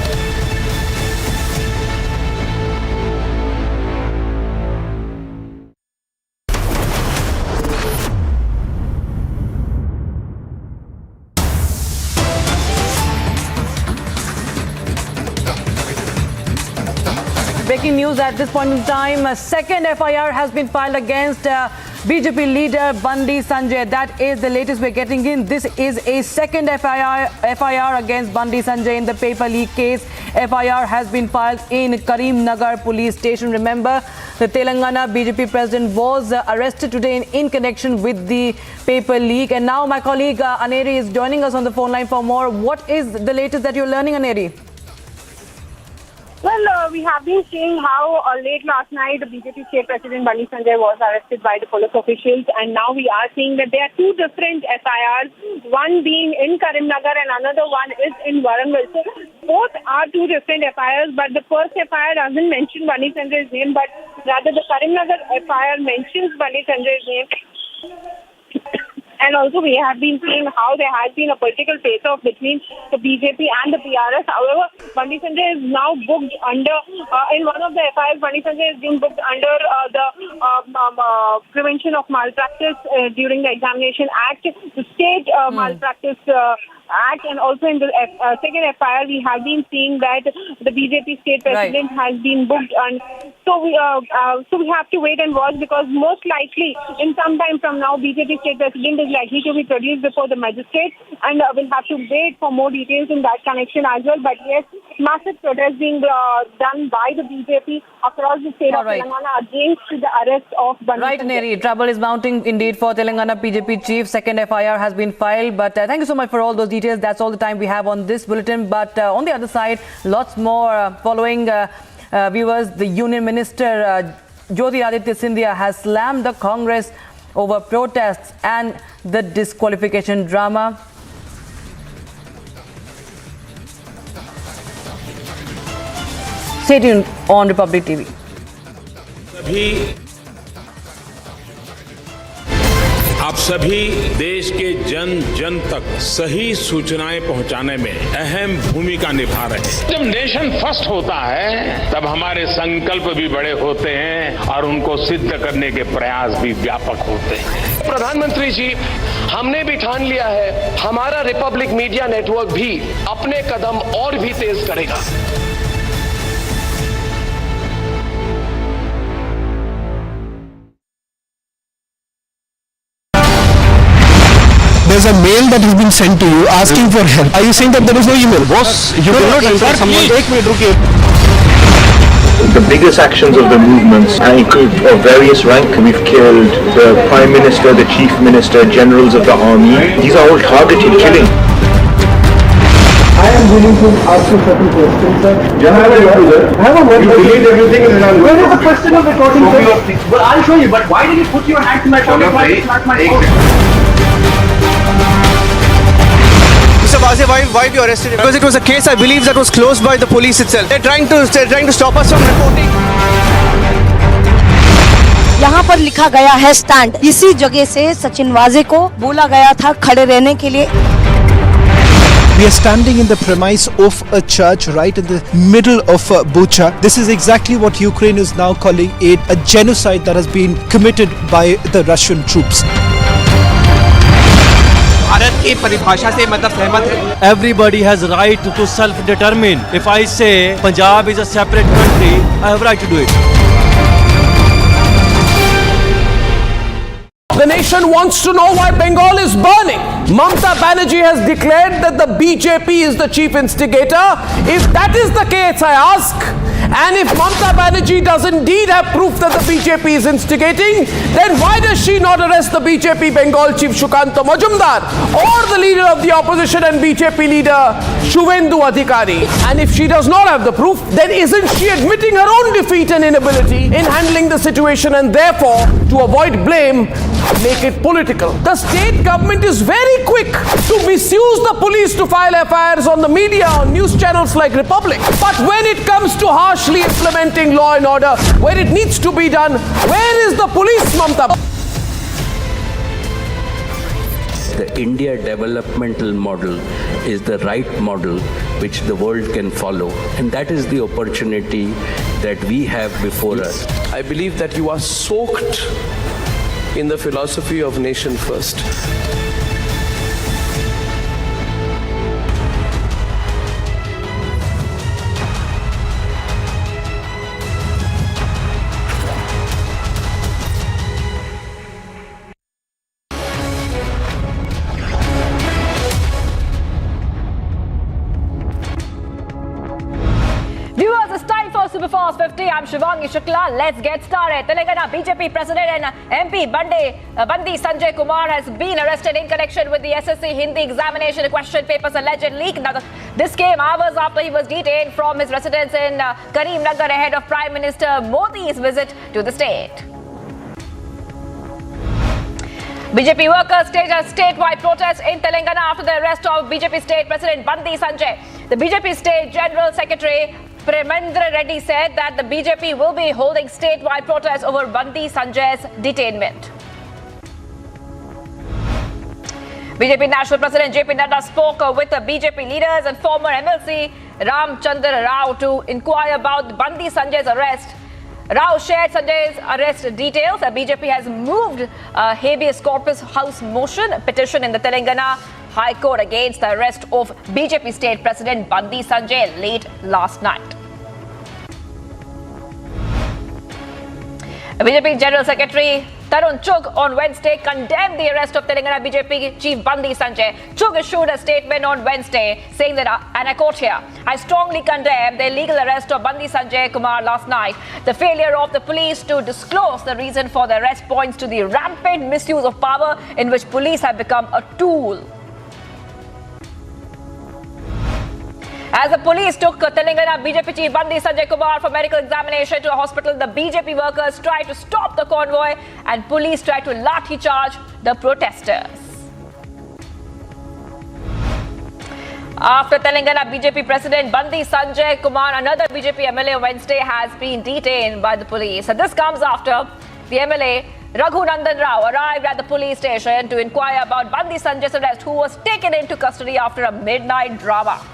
Breaking news at this point in time, a second FIR has been filed against BJP leader Bandi Sanjay. That is the latest we're getting in. This is a second FIR against Bandi Sanjay in the paper leak case. FIR has been filed in Karimnagar police station. Remember, the Telangana BJP president was arrested today in connection with the paper leak. And now my colleague Aneri is joining us on the phone line for more. What is the latest that you're learning, Aneri? Well, we have been seeing how late last night the BJP state president Bandi Sanjay was arrested by the police officials, and now we are seeing that there are two different FIRs, one being in Karimnagar and another one is in Warangal. So both are two different FIRs, but the first FIR doesn't mention Bandi Sanjay's name, but rather the Karimnagar FIR mentions Bandi Sanjay's name. And also we have been seeing how there has been a political face-off between the BJP and the PRS. However, Bandi Sanjay is now booked under, in one of the FIRs, Bandi Sanjay is being booked under the Prevention of Malpractice during the Examination Act, the State Malpractice Act, and also in the second FIR we have been seeing that the BJP state president has been booked, and so we have to wait and watch, because most likely in some time from now BJP state president is likely to be produced before the magistrate, and we'll have to wait for more details in that connection as well. But yes, massive protest being done by the BJP across the state of Telangana against the arrest of Bandi Sanjay. Right, Neri, trouble is mounting indeed for Telangana BJP chief. Second FIR has been filed, but thank you so much for all those details. That's all the time we have on this bulletin. But on the other side, lots more following. Viewers, the Union Minister Jyoti Aditya Scindia has slammed the Congress over protests and the disqualification drama. Stay tuned on Republic TV. आप सभी देश के जन जन तक सही सूचनाएं पहुंचाने में अहम भूमिका निभा रहे हैं। जब नेशन फर्स्ट होता है तब हमारे संकल्प भी बड़े होते हैं और उनको सिद्ध करने के प्रयास भी व्यापक होते हैं। प्रधानमंत्री जी, हमने भी ठान लिया है, हमारा रिपब्लिक मीडिया नेटवर्क भी अपने कदम और भी तेज करेगा। a mail that has been sent to you asking for help. Are you saying that there is no email? Boss, you cannot enter someone. The biggest actions of the movements of various rank. We've killed the Prime Minister, the Chief Minister, generals of the army. These are all targeted killing. I am willing to ask you certain questions, sir. I have a word. You delete everything and then I'm going to... Where is the question of recording, sir? Well, I'll show you, but why did you put your hand to my pocket? Why did you slap my phone? Mr. Vaze, why were you arrested? Because it was a case, I believe, that was closed by the police itself. They're trying to stop us from reporting. यहाँ पर लिखा गया है stand. इसी जगह से सचिन वाजे को बोला गया था खड़े रहने के लिए। We are standing in the premise of a church right in the middle of Bucha. This is exactly what Ukraine is now calling a genocide that has been committed by the Russian troops. Bharat की परिभाषा से मतलब सहमत है। Everybody has right to self-determine. If I say Punjab is a separate country, I have right to do it. The nation wants to know why Bengal is burning. Mamta Banerjee has declared that the BJP is the chief instigator. If that is the case, I ask, and if Mamta Banerjee does indeed have proof that the BJP is instigating, then why does she not arrest the BJP Bengal chief Shukanta Majumdar or the leader of the opposition and BJP leader Shuvendu Adhikari? And if she does not have the proof, then isn't she admitting her own defeat and inability in handling the situation, and therefore, to avoid blame, make it political? The state government is very quick to misuse the police to file FIRs on the media, on news channels like Republic. But when it comes to harshly implementing law and order, where it needs to be done, where is the police, Mamta? The India developmental model is the right model which the world can follow, and that is the opportunity that we have before us. I believe that you are soaked in the philosophy of nation first. Superfast 50, I'm Shivangi Shukla. Let's get started. Telangana BJP President and MP Bandi Sanjay Kumar has been arrested in connection with the SSC Hindi examination question papers alleged leak. Now, this came hours after he was detained from his residence in Karimnagar ahead of Prime Minister Modi's visit to the state. BJP workers staged a statewide protest in Telangana after the arrest of BJP State President Bandi Sanjay. The BJP State General Secretary Premendra Reddy said that the BJP will be holding statewide protests over Bandi Sanjay's detainment. BJP National President JP Nadda spoke with the BJP leaders and former MLC Ramchandra Rao to inquire about Bandi Sanjay's arrest. Rao shared Sanjay's arrest details. The BJP has moved a habeas corpus house motion petition in the Telangana High Court against the arrest of BJP State President Bandi Sanjay late last night. BJP General Secretary Tarun Chugh on Wednesday condemned the arrest of Telangana BJP Chief Bandi Sanjay. Chugh issued a statement on Wednesday saying that, and I quote here, I strongly condemn the illegal arrest of Bandi Sanjay Kumar last night. The failure of the police to disclose the reason for the arrest points to the rampant misuse of power in which police have become a tool. As the police took Telangana BJP Chief Bandi Sanjay Kumar for medical examination to a hospital, the BJP workers tried to stop the convoy and police tried to lathi charge the protesters. After Telangana BJP President Bandi Sanjay Kumar, another BJP MLA on Wednesday has been detained by the police. And this comes after the MLA Raghunandan Rao arrived at the police station to inquire about Bandi Sanjay's arrest, who was taken into custody after a midnight drama.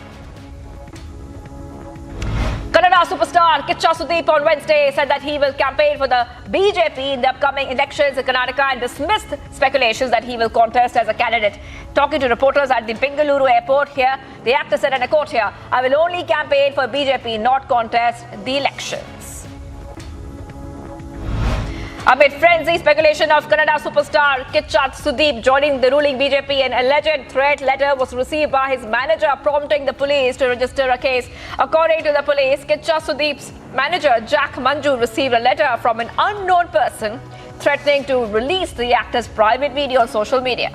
Kannada superstar Kiccha Sudeep on Wednesday said that he will campaign for the BJP in the upcoming elections in Karnataka and dismissed speculations that he will contest as a candidate. Talking to reporters at the Bengaluru airport here, the actor said, and I quote here, I will only campaign for BJP, not contest the elections. Amid frenzy speculation of Kannada superstar Kiccha Sudeep joining the ruling BJP, an alleged threat letter was received by his manager prompting the police to register a case. According to the police, Kiccha Sudeep's manager Jack Manju received a letter from an unknown person threatening to release the actor's private video on social media.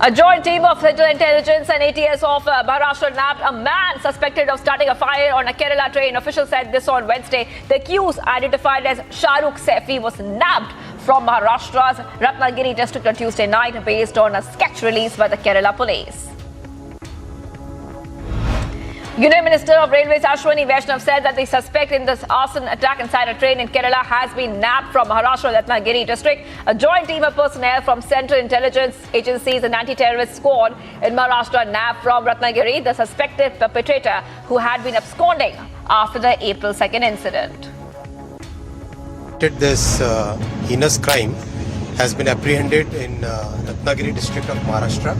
A joint team of Central Intelligence and ATS of Maharashtra nabbed a man suspected of starting a fire on a Kerala train. Officials said this on Wednesday. The accused, identified as Shahrukh Saifi, was nabbed from Maharashtra's Ratnagiri district on Tuesday night based on a sketch released by the Kerala police. Union Minister of Railways Ashwani Vaishnav said that the suspect in this arson attack inside a train in Kerala has been nabbed from Maharashtra Ratnagiri district. A joint team of personnel from Central Intelligence Agencies and Anti-Terrorist Squad in Maharashtra nabbed from Ratnagiri the suspected perpetrator who had been absconding after the April 2nd incident. This heinous crime has been apprehended in Ratnagiri district of Maharashtra.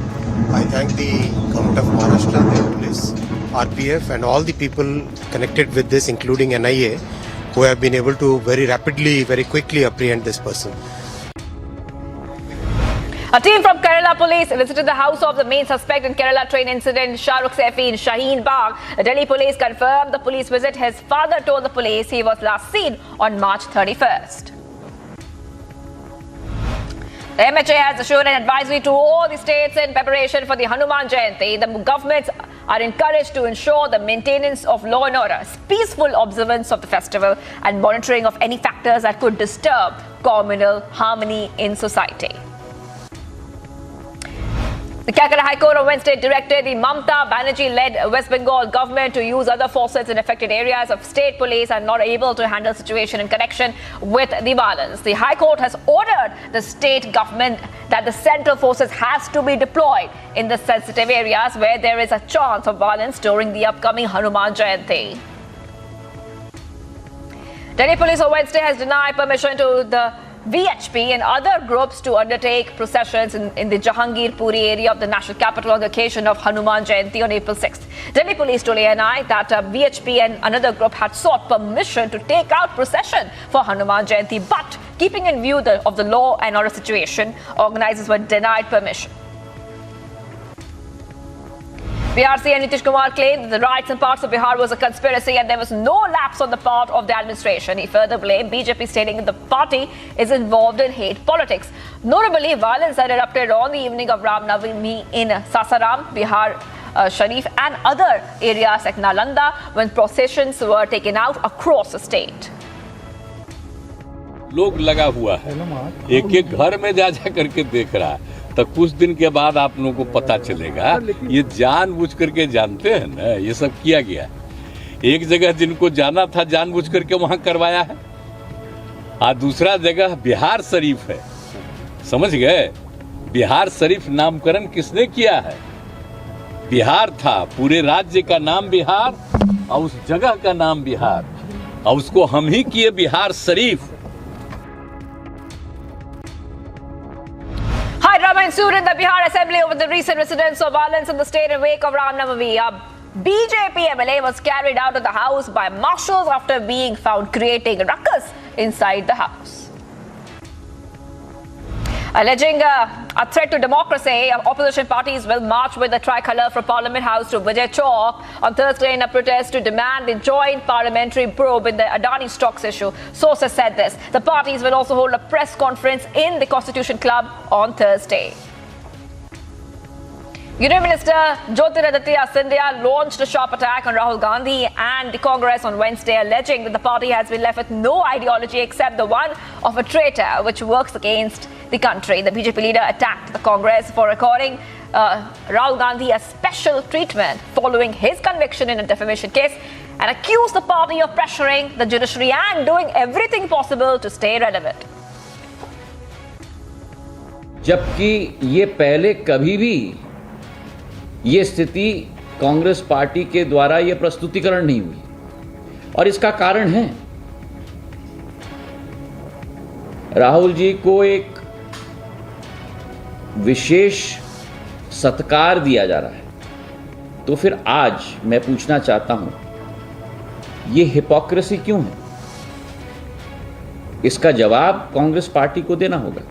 I thank the government of Maharashtra, the police, RPF and all the people connected with this, including NIA, who have been able to very rapidly, very quickly apprehend this person. A team from Kerala police visited the house of the main suspect in Kerala train incident, Shahrukh Saifi, in Shaheen Bagh. The Delhi police confirmed the police visit. His father told the police he was last seen on March 31st. The MHA has issued an advisory to all the states in preparation for the Hanuman Jayanti. The governments are encouraged to ensure the maintenance of law and order, peaceful observance of the festival, and monitoring of any factors that could disturb communal harmony in society. The Calcutta High Court on Wednesday directed the Mamta Banerjee-led West Bengal government to use other forces in affected areas of state police are not able to handle situation in connection with the violence. The High Court has ordered the state government that the central forces has to be deployed in the sensitive areas where there is a chance of violence during the upcoming Hanuman Jayanti. Delhi police on Wednesday has denied permission to the VHP and other groups to undertake processions in the Jahangir Puri area of the national capital on the occasion of Hanuman Jayanti on April 6th. Delhi police told ANI that VHP and another group had sought permission to take out procession for Hanuman Jayanti, but keeping in view of the law and order situation, organizers were denied permission. Bihar CM Nitish Kumar claimed that the riots in parts of Bihar was a conspiracy and there was no lapse on the part of the administration. He further blamed BJP, stating that the party is involved in hate politics. Notably, violence had erupted on the evening of Ram Navami in Sasaram, Bihar Sharif and other areas like Nalanda when processions were taken out across the state. लोग लगा हुआ है, एक एक घर में जा करके देख रहा है, तो कुछ दिन के बाद आप लोगों को पता चलेगा। ये जानबूझ करके जानते हैं ना, ये सब किया गया। एक जगह जिनको जाना था जानबूझ करके वहां करवाया है, और दूसरा जगह बिहार शरीफ है, समझ गए? बिहार शरीफ नामकरण किसने किया है? बिहार था, पूरे राज्य का नाम बिहार और उस जगह का नाम बिहार, और उसको हम ही किए Bihar Sharif. High drama ensued in the Bihar Assembly over the recent incidents of violence in the state in wake of Ram Navami. A BJP MLA was carried out of the house by marshals after being found creating ruckus inside the house. Alleging a threat to democracy, opposition parties will march with the tricolour from Parliament House to Vijay Chowk on Thursday in a protest to demand the joint parliamentary probe in the Adani stocks issue. Sources said this. The parties will also hold a press conference in the Constitution Club on Thursday. Union Minister Jyotiraditya Scindia launched a sharp attack on Rahul Gandhi and the Congress on Wednesday, alleging that the party has been left with no ideology except the one of a traitor which works against the country. The BJP leader attacked the Congress for according Rahul Gandhi a special treatment following his conviction in a defamation case and accused the party of pressuring the judiciary and doing everything possible to stay relevant. जबकि ये पहले कभी भी ये स्थिति Congress party के द्वारा ये प्रस्तुतिकरण नहीं हुई और इसका कारण है राहुल जी को एक विशेष सत्कार दिया जा रहा है। तो फिर आज मैं पूछना चाहता हूं, ये हिपोक्रेसी क्यों है? इसका जवाब कांग्रेस पार्टी को देना होगा।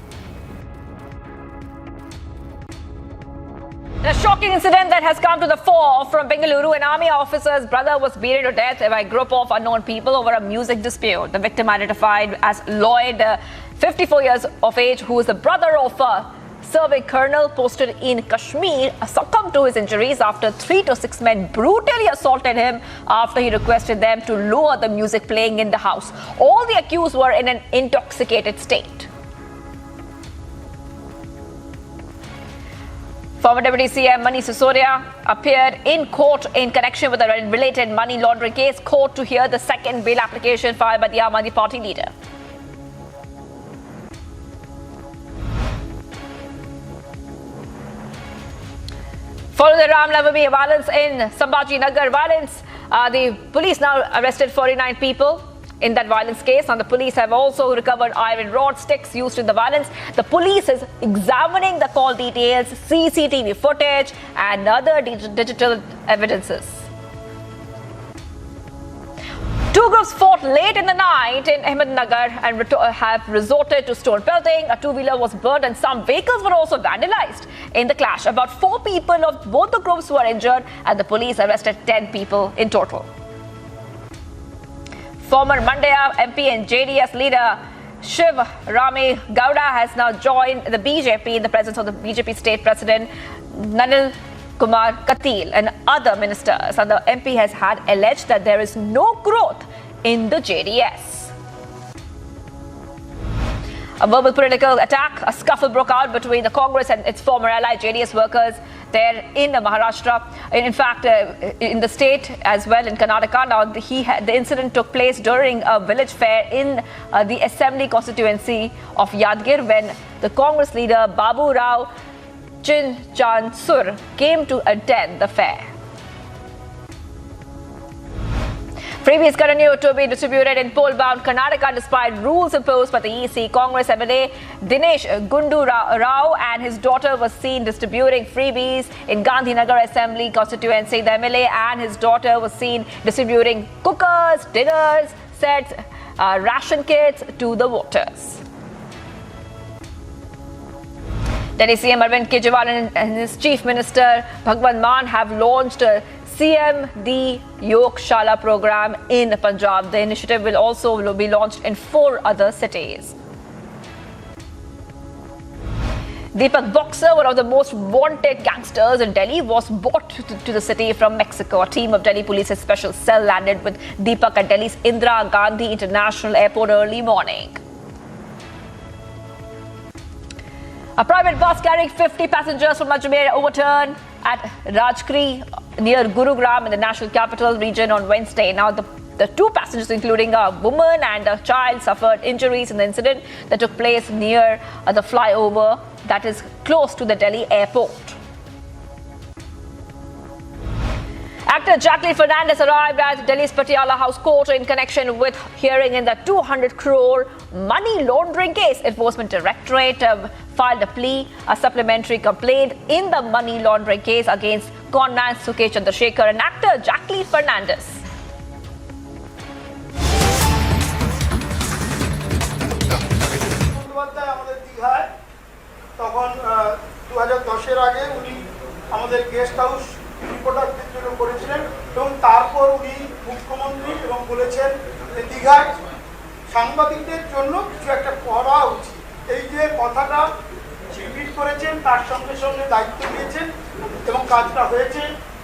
A shocking incident that has come to the fore from Bengaluru. An army officer's brother was beaten to death by a group of unknown people over a music dispute. The victim, identified as Lloyd, 54 years of age, who is the brother of a serving colonel posted in Kashmir, succumbed to his injuries after 3 to 6 men brutally assaulted him after he requested them to lower the music playing in the house. All the accused were in an intoxicated state. Former Deputy CM Manish Sisodia appeared in court in connection with a related money laundering case. Court to hear the second bail application filed by the Aam Aadmi Party leader. Following the Ram Navami violence in Sambhaji Nagar violence, the police now arrested 49 people in that violence case, and the police have also recovered iron rod sticks used in the violence. The police is examining the call details, CCTV footage and other digital evidences. Two groups fought late in the night in Ahmednagar and have resorted to stone pelting. A two-wheeler was burned and some vehicles were also vandalized in the clash. About 4 people of both the groups were injured and the police arrested 10 people in total. Former Mandya MP and JDS leader Shiv Rame Gowda has now joined the BJP in the presence of the BJP state president Nanil Kumar Katil and other ministers. And the MP has had alleged that there is no growth in the JDS. A verbal political attack, a scuffle broke out between the Congress and its former ally JDS workers there in Maharashtra. In fact, in the state as well, in Karnataka. Now, the incident took place during a village fair in the assembly constituency of Yadgir when the Congress leader Babu Rao Chinchansur came to attend the fair. Freebies continue to be distributed in poll-bound Karnataka despite rules imposed by the EC. Congress MLA Dinesh Gundu Rao and his daughter were seen distributing freebies in Gandhinagar Assembly constituency. The MLA and his daughter were seen distributing cookers, dinners, sets, ration kits to the voters. Delhi CM Arvind Kejriwal and his Chief Minister Bhagwant Mann have launched CM the Yog Shala program in Punjab. The initiative will also be launched in 4 other cities. Deepak Boxer, one of the most wanted gangsters in Delhi, was brought to the city from Mexico. A team of Delhi Police's special cell landed with Deepak at Delhi's Indira Gandhi International Airport early morning. A private bus carrying 50 passengers from Ajmer overturned at Rajkri near Gurugram in the national capital region on Wednesday. Now, the 2 passengers, including a woman and a child, suffered injuries in the incident that took place near the flyover that is close to the Delhi airport. Actor Jacqueline Fernandez arrived at Delhi's Patiala House Court in connection with hearing in the 200 crore money laundering case. Enforcement Directorate filed a plea, a supplementary complaint in the money laundering case against conman Sukesh Chandrasekhar and actor Jacqueline Fernandez. তখন 2010-এর আগে উনি আমাদের guest house রিপোর্টারদের জন্য করেছিলেন এবং তারপর উনি মুখ্যমন্ত্রী এবং বলেছেন যে দীঘায় সাংবাদিকদের জন্য কিছু একটা করা উচিত। এই যে কথাটা রিপিট করেছেন তার সঙ্গে সঙ্গে দায়িত্ব দিয়েছেন এবং কাজটা হয়েছে।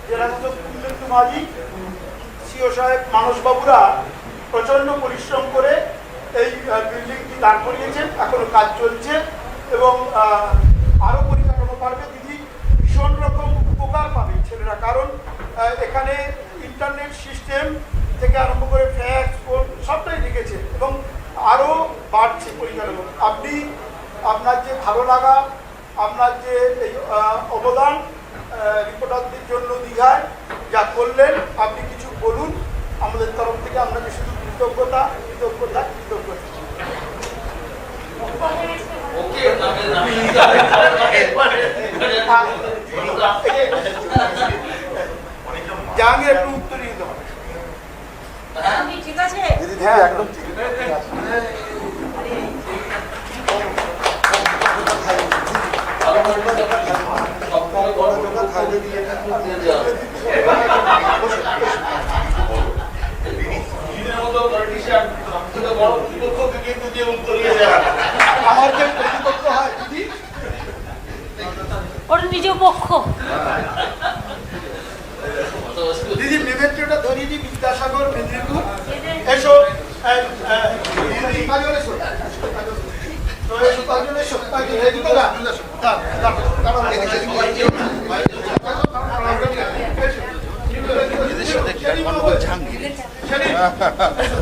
জেলা শাসক কুন্দেন্দু মাঝি, সিও সাহেব, মানসবাবুরা প্রচণ্ড পরিশ্রম করে এই বিল্ডিংটি দাঁড় করিয়েছেন। এখনো কাজ চলছে এবং আরও পরিকাঠামো পারবে। দিদি ভীষণ রকম উপকার পাবে ছেলেরা, কারণ এখানে ইন্টারনেট সিস্টেম থেকে আরম্ভ করে ফ্যাক্স ফোন সবটাই লিখেছে এবং আরও বাড়ছে পরিকাঠামো। আপনি আপনার যে ভালো লাগা, আপনার যে এই অবদান রিপোর্টারদের জন্য দীঘায় যা করলেন, আপনি কিছু বলুন। আমাদের তরফ থেকে আপনাকে শুধু কৃতজ্ঞতা কৃতজ্ঞতা কৃতজ্ঞতা। জাহাঙ্গীর একটু উত্তর দিতে হবে। ওর নিজ পক্ষ দিদি মেমেন্টোটা ধরিয়ে দি বিদ্যাসাগর মেদিনীপুর এসো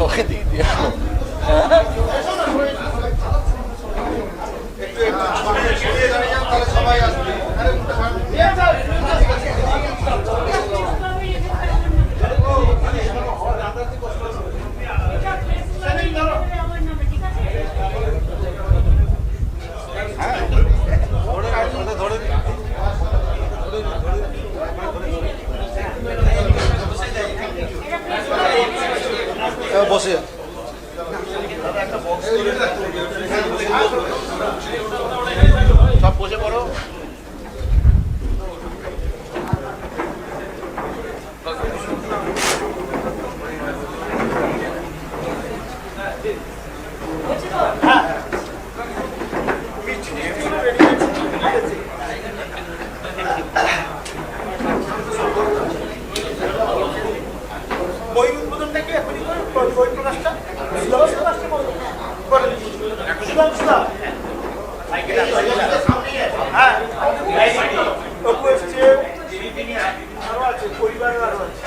ওকে দিয়ে দিয়া সবাই আসবে বসে সব বসে পড়ো বই উদ্বোধনটা কি এখনই করে বই প্রকাশটা হ্যাঁ অপু এসছে আরো আছে পরিবারের আরো আছে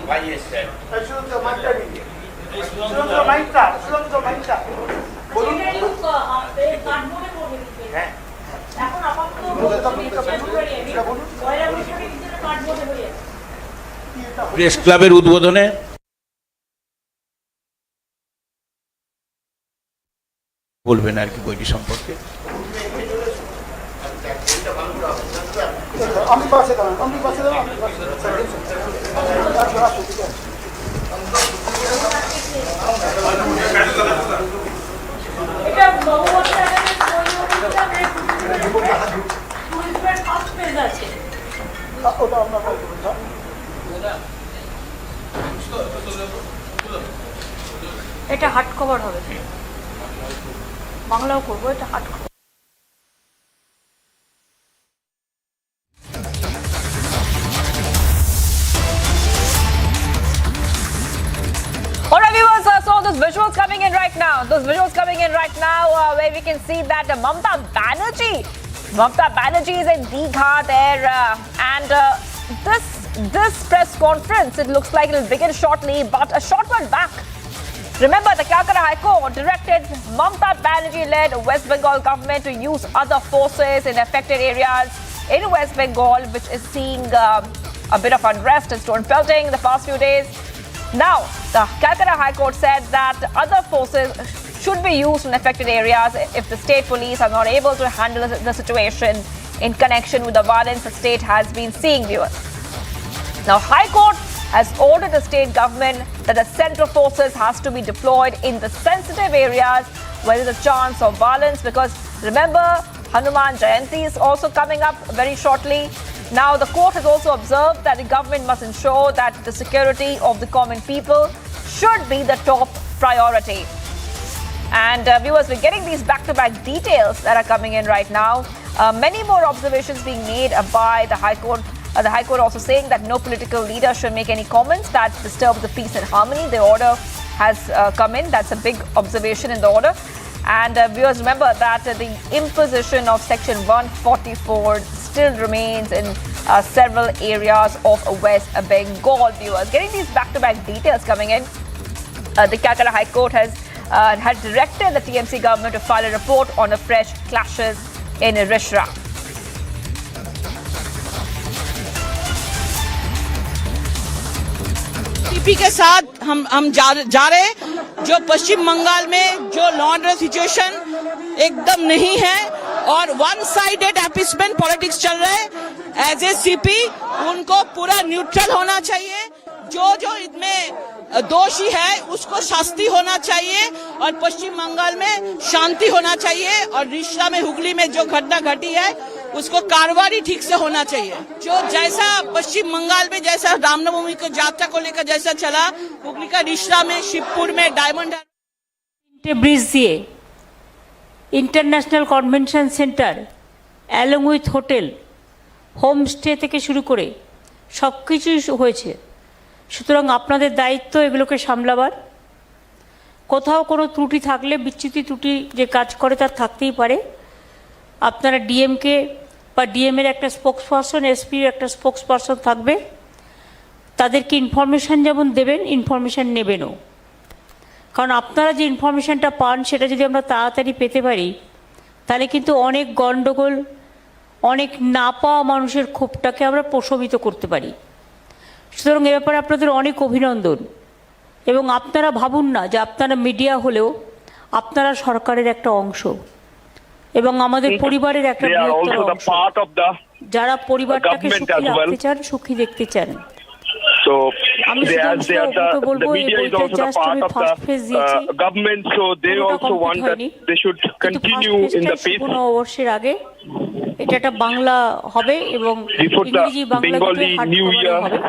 ভাই এসছে সুরন্ত মাইকটা নিয়ে সুরন্ত মাইকটা বলুন হ্যাঁ এখন আপাতত প্রেস ক্লাবের উদ্বোধনে বলবেন আর কি বইটি সম্পর্কে আমি পাশে দাঁড়ান এটা নববর্ষের আগে ফার্স্ট পেজ আছে ওটা আমরা এটা হার্ড কভার হবে বাংলাও করবো এটা hard cover Alright viewers, so those visuals coming in right now. Where we can see that Mamata Banerjee is in Digha there and this press conference, it looks like it will begin shortly, but a short one back. Remember, the Calcutta High Court directed Mamata Banerjee-led West Bengal government to use other forces in affected areas in West Bengal, which is seeing a bit of unrest and stone pelting in the past few days. Now, the Calcutta High Court said that other forces should be used in affected areas if the state police are not able to handle the situation in connection with the violence the state has been seeing, viewers. Now, High Court has ordered the state government that the central forces has to be deployed in the sensitive areas where there is a chance of violence, because remember, Hanuman Jayanti is also coming up very shortly. Now, the court has also observed that the government must ensure that the security of the common people should be the top priority. And viewers, we're getting these back-to-back details that are coming in right now. Many more observations being made by the High Court. The High Court also saying that no political leader should make any comments that disturb the peace and harmony. The order has come in. That's a big observation in the order. And viewers, remember that the imposition of Section 144 still remains in several areas of West Bengal, viewers. Getting these back-to-back details coming in. The Calcutta High Court has had directed the TMC government to file a report on the fresh clashes in Rishra. TP के साथ हम जा रहे, जो पश्चिम बंगाल में जो law and order situation एकदम नहीं है और वन साइडेड अपीसमेंट पॉलिटिक्स चल रहा है. एज ए सीपी उनको पूरा न्यूट्रल होना चाहिए. जो इनमें दोषी है उसको शास्ति होना चाहिए और पश्चिम बंगाल में शांति होना चाहिए और रिश्ता में हुगली में जो घटना घटी है उसको कार्रवाई ठीक से होना चाहिए। जो जैसा पश्चिम बंगाल में जैसा रामनवमी को यात्रा को लेकर जैसा चला, हुगली का रिश्ता में, शिवपुर में, डायमंड ब्रिज दिए international convention centre along with hotel homestay থেকে শুরু করে সব কিছুই হয়েছে। সুতরাং আপনাদের দায়িত্ব এগুলোকে সামলাবার। কোথাও কোনো ত্রুটি থাকলে, বিচ্যুতি ত্রুটি যে কাজ করে তার থাকতেই পারে, আপনারা ডিএমকে বা ডিএমের একটা স্পোক্স পারসন, এসপির একটা স্পোক্স পারসন থাকবে, তাদেরকে ইনফরমেশান যেমন দেবেন, ইনফরমেশান নেবেনও। কারণ আপনারা যে ইনফরমেশানটা পান সেটা যদি আমরা তাড়াতাড়ি পেতে পারি তাহলে কিন্তু অনেক গণ্ডগোল, অনেক না পাওয়া মানুষের ক্ষোভটাকে আমরা প্রশমিত করতে পারি। সুতরাং এ ব্যাপারে আপনাদের অনেক অভিনন্দন। এবং আপনারা ভাবুন না যে আপনারা মিডিয়া হলেও আপনারা সরকারের একটা অংশ এবং আমাদের পরিবারের একটা বৃহত্তর অংশ, যারা পরিবারটাকে সুখী রাখতে চান, সুখী দেখতে চান। আমি বলবো এই বইটা জাস্ট আমি ফার্স্ট ফেজ দিয়েছি, নববর্ষের আগে এটা একটা বাংলা হবে এবং ইংরেজি বাংলা দুটো হার্ড কভারে হবে।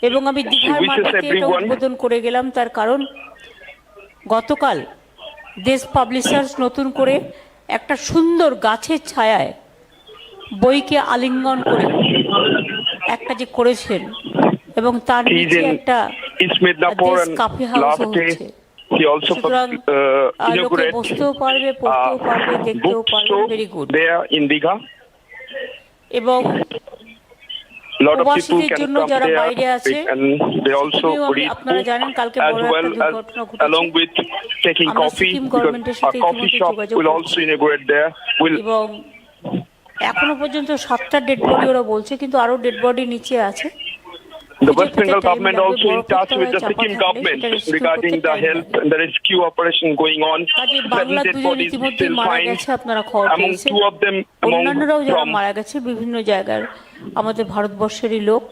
এবং আমি দীঘার মাটিতে এটা উদ্বোধন করে গেলাম, তার কারণ গতকাল দেশ পাবলিশার্স নতুন করে একটা সুন্দর গাছের ছায়ায় বইকে আলিঙ্গন করে একটা যে করেছেন এবং তার নিচে একটা দেশ কাফি হাউস হচ্ছে। সুতরাং লোকে বসতেও পারবে, পড়তেও পারবে, দেখতেও পারবে। Very good. এবং প্রবাসীদের জন্য যারা বাইরে আছে, আপনারা জানেন কালকে বড় একটা দুর্ঘটনা ঘটেছে। আমরা সিকিম গভর্নমেন্টের সাথে ইতিমধ্যে যোগাযোগ করছি এবং এখনো পর্যন্ত 7টা ডেড বডি ওরা বলছে, কিন্তু আরো ডেড বডি নিচে আছে। The West Bengal government also in touch with the Sikkim government regarding the help and the rescue operation going on. 7 dead bodies still find. Among 2 of them অন্যান্যরাও যারা মারা গেছে বিভিন্ন জায়গার আমাদের ভারতবর্ষেরই লোক,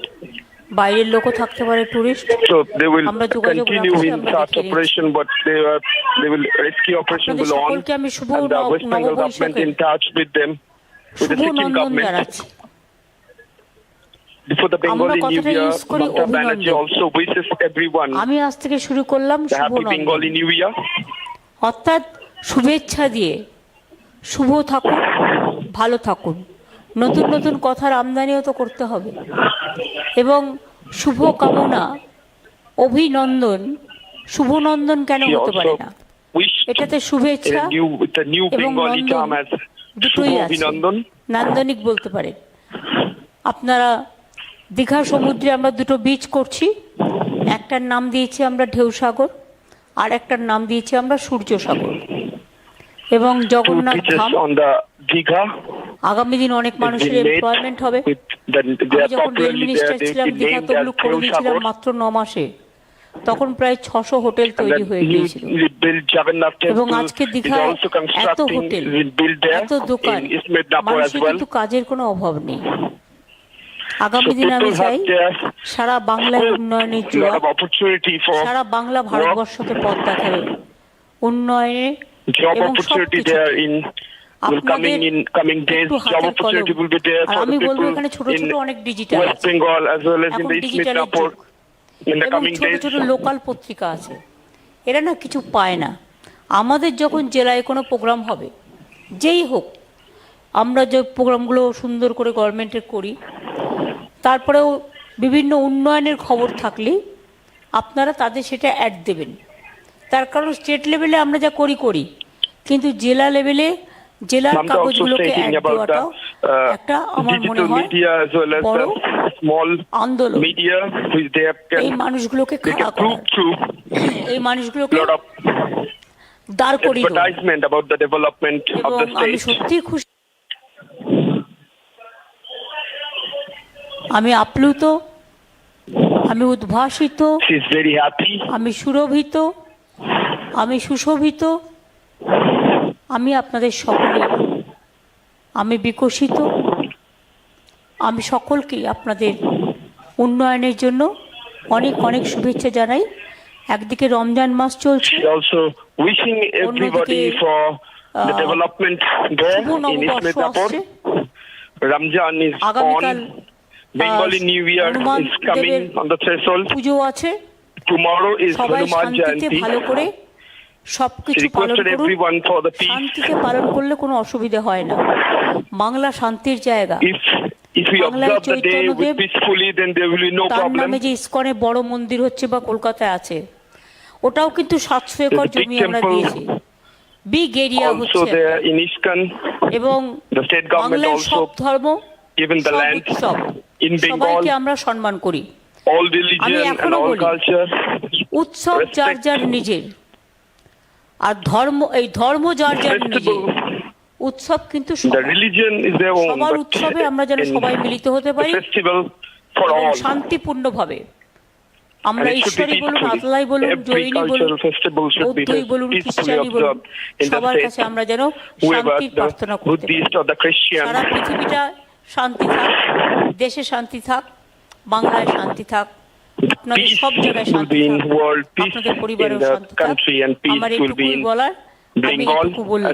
বাইরের লোকও থাকতে পারে, tourist. So they will continue in such operation, but they will rescue operation will on. And the West Bengal government in touch with them, with the Sikkim government. Before the Bengali New Year, Mamata Banerjee also wishes everyone আমি আজ থেকে শুরু করলাম the happy Bengali New Year. অর্থাৎ শুভেচ্ছা দিয়ে শুভ থাকুন, ভালো থাকুন। নতুন নতুন কথার আমদানিও তো করতে হবে এবং শুভ কামনা, অভিনন্দন, শুভনন্দন কেন হতে পারে না? এটাতে শুভেচ্ছা এবং নন্দন দুটোই আছে। নান্দনিক বলতে পারে। আপনারা দীঘা সমুদ্রে আমরা 2টো বিচ করছি, একটার নাম দিয়েছি আমরা ঢেউ সাগর, আর একটার নাম দিয়েছি আমরা সূর্য সাগর। এবং জগন্নাথ ধাম, আগামী দিন অনেক মানুষের এমপ্লয়মেন্ট হবে। আমি যখন রেল মিনিস্টার ছিলাম দীঘা তবলুক করে দিয়েছিলাম মাত্র 9 মাসে, তখন প্রায় 600 হোটেল তৈরি হয়ে গিয়েছিল। এবং আজকে দীঘায় এত হোটেল, এত দোকান, মানুষের কিন্তু কাজের কোনো অভাব নেই। আগামী দিনে আমি চাই সারা বাংলায় উন্নয়নের জোয়ার, সারা বাংলা ভারতবর্ষকে পথ দেখাবে উন্নয়নে এবং সবকিছু। আমি বলবো এখানে ছোট ছোট অনেক ডিজিটাল আছে, এখন ডিজিটালের যুগ, এবং ছোট ছোট লোকাল পত্রিকা আছে। এরা না কিছু পায় না। আমাদের যখন জেলায় কোনো প্রোগ্রাম হবে, যেই হোক, আমরা যে প্রোগ্রামগুলো সুন্দর করে গভর্নমেন্টের করি, তারপরেও বিভিন্ন উন্নয়নের খবর থাকলে আপনারা তাদের সেটা অ্যাড দেবেন। তার কারণ স্টেট লেভেলে আমরা যা করি, কিন্তু জেলা লেভেলে জেলার কাগজগুলোকে অ্যাড দেওয়াটাও একটা আমার মনে হয় বড় আন্দোলন। এই মানুষগুলোকে খাড়া করা, এই মানুষগুলোকে দাঁড় করিয়ে এবং আমি সত্যিই খুশি, আমি আপ্লুত, আমি উদ্ভাসিত, আমি সুরভিত, আমি সুশোভিত। আমি আপনাদের সকলে, আমি বিকশিত, আমি সকলকে আপনাদের উন্নয়নের জন্য অনেক অনেক শুভেচ্ছা জানাই। একদিকে রমজান মাস চলছে, also wishing everybody for the development there in Islamabad. Ramjan is on. Bengali New Year is coming on the threshold. পুজো আছে, Tomorrow is সবাই Hanuman শান্তিতে Jayanti. ভালো করে সবকিছু পালন Requested করুন। everyone for the peace. শান্তিতে পালন করলে কোনো অসুবিধা হয় না। বাংলা শান্তির জায়গা। If we observe the day peacefully, then there will be no তার problem. নামে যে ইসকনে বড় মন্দির হচ্ছে বা কলকাতায় আছে, ওটাও কিন্তু 700 একর জমি আমরা দিয়েছি। বিগ এরিয়া হচ্ছে এবং বাংলার সব ধর্ম, সব উৎসব, সবাইকে আমরা সম্মান করি। আমি এখনো বলি উৎসব যার যার নিজের, আর ধর্ম এই ধর্ম যার যার নিজের, উৎসব কিন্তু সবার উৎসবে আমরা যেন সবাই মিলিত হতে পারি এবং শান্তিপূর্ণভাবে। আমরা ঈশ্বরী বলুন, আল্লাহ বলুন, জৈনী বলুন, বৌদ্ধই বলুন, খ্রিস্টানই বলুন, সবার কাছে আমরা যেন শান্তির প্রার্থনা করতে পারি। সারা পৃথিবীটা শান্তি থাক, দেশে শান্তি থাক, বাংলায় শান্তি থাক, আপনাদের সব জায়গায় শান্তি থাক, আপনাদের পরিবারেও শান্তি থাক। আমার এইটুকুই বলার, আমি এইটুকু বললাম।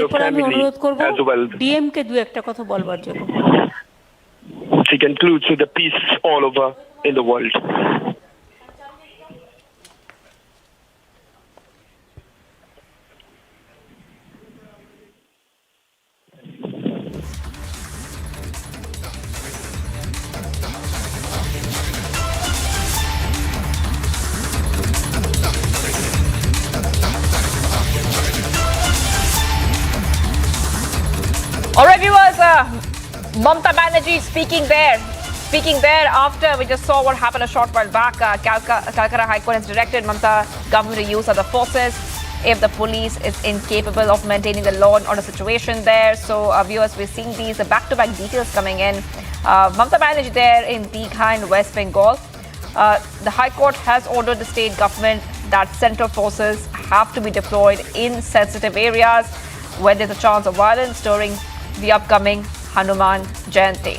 এরপর আমি অনুরোধ করবো ডিএমকে দু একটা কথা বলবার জন্য। She concludes with the peace all over in the world. All right, viewers, Mamta Banerjee speaking there after we just saw what happened a short while back. Calcutta High Court has directed Mamta government to use other forces if the police is incapable of maintaining the law and order situation there. So viewers, we're seeing these back-to-back details coming in. Mamta Banerjee there in Dikha in West Bengal. The High Court has ordered the state government that central forces have to be deployed in sensitive areas where there's a chance of violence during the upcoming Hanuman Jayanti.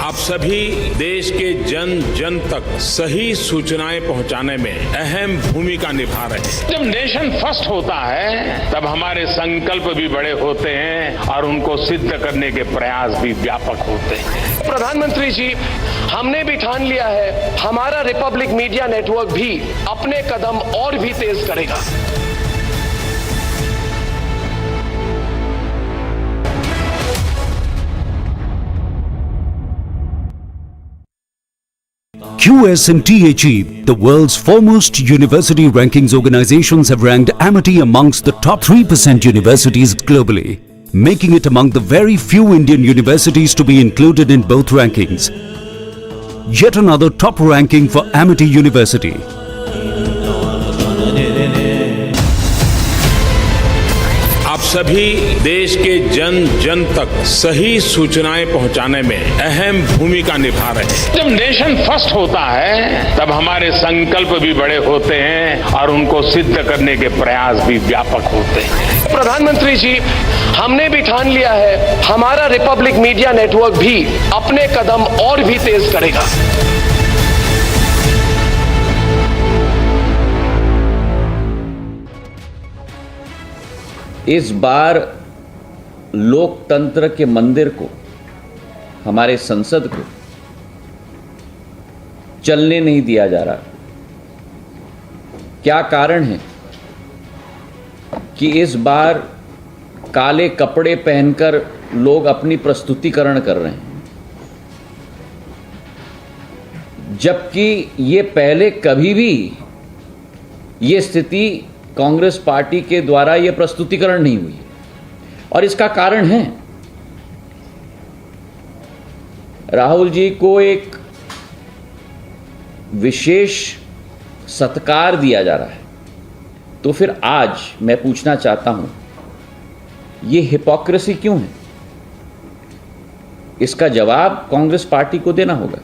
आप सभी देश के जन जन तक सही सूचनाएं पहुंचाने में अहम भूमिका निभा रहे हैं। जब नेशन फर्स्ट होता है तब हमारे संकल्प भी बड़े होते हैं और उनको सिद्ध करने के प्रयास भी व्यापक होते हैं। प्रधानमंत्री जी, हमने भी ठान लिया है, हमारा रिपब्लिक मीडिया नेटवर्क भी अपने कदम और भी तेज करेगा। QS&THE, the world's foremost university rankings organizations, have ranked Amity amongst the top 3% universities globally, making it among the very few Indian universities to be included in both rankings. Yet another top ranking for Amity University. आप सभी देश के जन जन तक सही सूचनाएं पहुंचाने में अहम भूमिका निभा रहे हैं। जब नेशन फर्स्ट होता है तब हमारे संकल्प भी बड़े होते हैं और उनको सिद्ध करने के प्रयास भी व्यापक होते हैं। प्रधानमंत्री जी, हमने भी ठान लिया है, हमारा रिपब्लिक मीडिया नेटवर्क भी अपने कदम और भी तेज करेगा। इस बार लोकतंत्र के मंदिर को, हमारे संसद को चलने नहीं दिया जा रहा। क्या कारण है कि इस बार काले कपड़े पहनकर लोग अपनी प्रस्तुतिकरण कर रहे हैं, जबकि ये पहले कभी भी ये स्थिति कांग्रेस पार्टी के द्वारा यह प्रस्तुतिकरण नहीं हुई। और इसका कारण है राहुल जी को एक विशेष सत्कार दिया जा रहा है। तो फिर आज मैं पूछना चाहता हूं, यह हिपोक्रेसी क्यों है? इसका जवाब कांग्रेस पार्टी को देना होगा।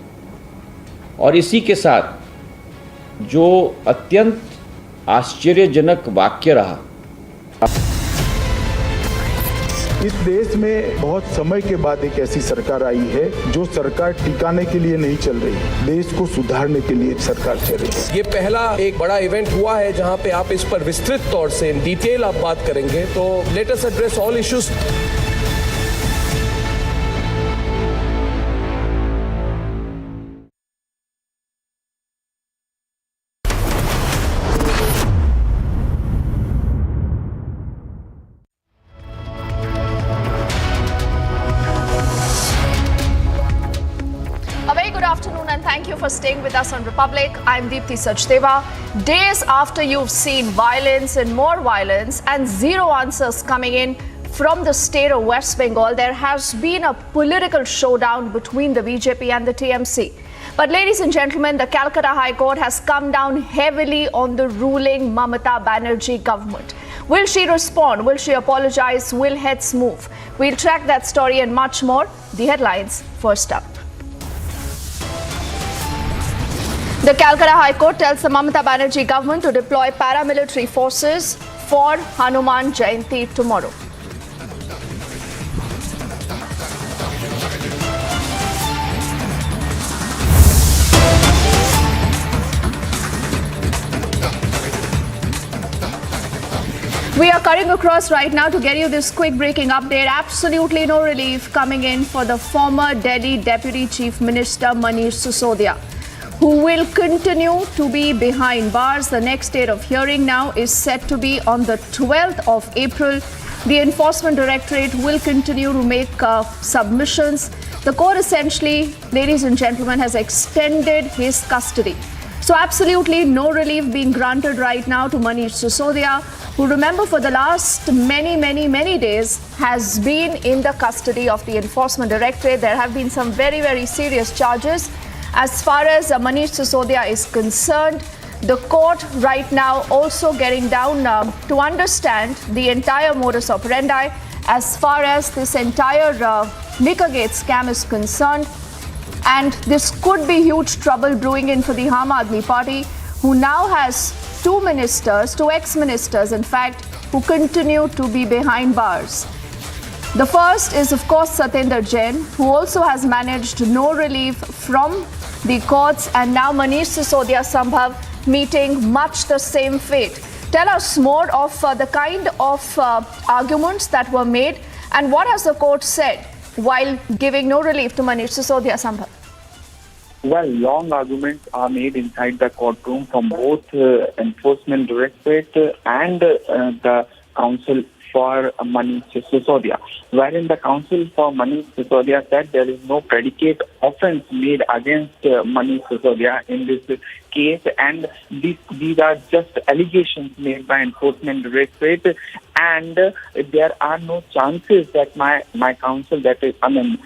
और इसी के साथ जो अत्यंत आश्चर्यजनक वाक्य रहा, इस देश में बहुत समय के बाद एक ऐसी सरकार आई है जो सरकार टिकाने के लिए नहीं चल रही, देश को सुधारने के लिए सरकार चल रही है। ये पहला एक बड़ा इवेंट हुआ है जहां पे आप इस पर विस्तृत तौर से इन डिटेल आप बात करेंगे, तो let us address all issues. Thank you for staying with us on Republic. I'm Deepthi Sachdeva. Days after you've seen violence and more violence and zero answers coming in from the state of West Bengal, there has been a political showdown between the BJP and the TMC. But ladies and gentlemen, the Calcutta High Court has come down heavily on the ruling Mamata Banerjee government. Will she respond? Will she apologize? Will heads move? We'll track that story and much more. The headlines first up. The Calcutta High Court tells the Mamata Banerjee government to deploy paramilitary forces for Hanuman Jayanti tomorrow. We are cutting across right now to get you this quick breaking update. Absolutely no relief coming in for the former Delhi Deputy Chief Minister Manish Sisodia, who will continue to be behind bars. The next date of hearing now is set to be on the 12th of April. The Enforcement Directorate will continue to make submissions. The court essentially, ladies and gentlemen, has extended his custody. So absolutely no relief being granted right now to Manish Sisodia, who, remember, for the last many days has been in the custody of the Enforcement Directorate. There have been some very serious charges. As far as Manish Sisodia is concerned, the court right now also getting down to understand the entire modus operandi as far as this entire Liquorgate scam is concerned. And this could be huge trouble brewing in for the Aam Aadmi Party, who now has two ex-ministers, in fact, who continue to be behind bars. The first is, of course, Satyendra Jain, who also has managed no relief from the courts, and now Manish Sisodia Sambhav meeting much the same fate. Tell us more of the kind of arguments that were made and what has the court said while giving no relief to Manish Sisodia Sambhav. Well, long arguments are made inside the courtroom from both Enforcement Directorate and the Council for Manish Sisodia, wherein the Council for Manish Sisodia said there is no predicate offence made against Manish Sisodia in this case, and these are just allegations made by Enforcement Directorate, and there are no chances that my counsel, that is, Manish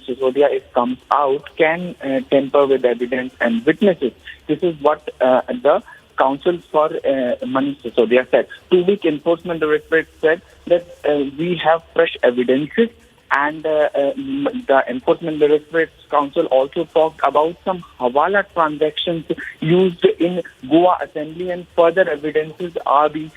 Sisodia, if comes out, can tamper with evidence and witnesses. This is what the Counsel for Manish Sisodia said. 2-week Enforcement Directorate said that we have fresh evidences, and the Enforcement Directorate's counsel also talked about some Hawala transactions used in Goa Assembly, and further evidences are being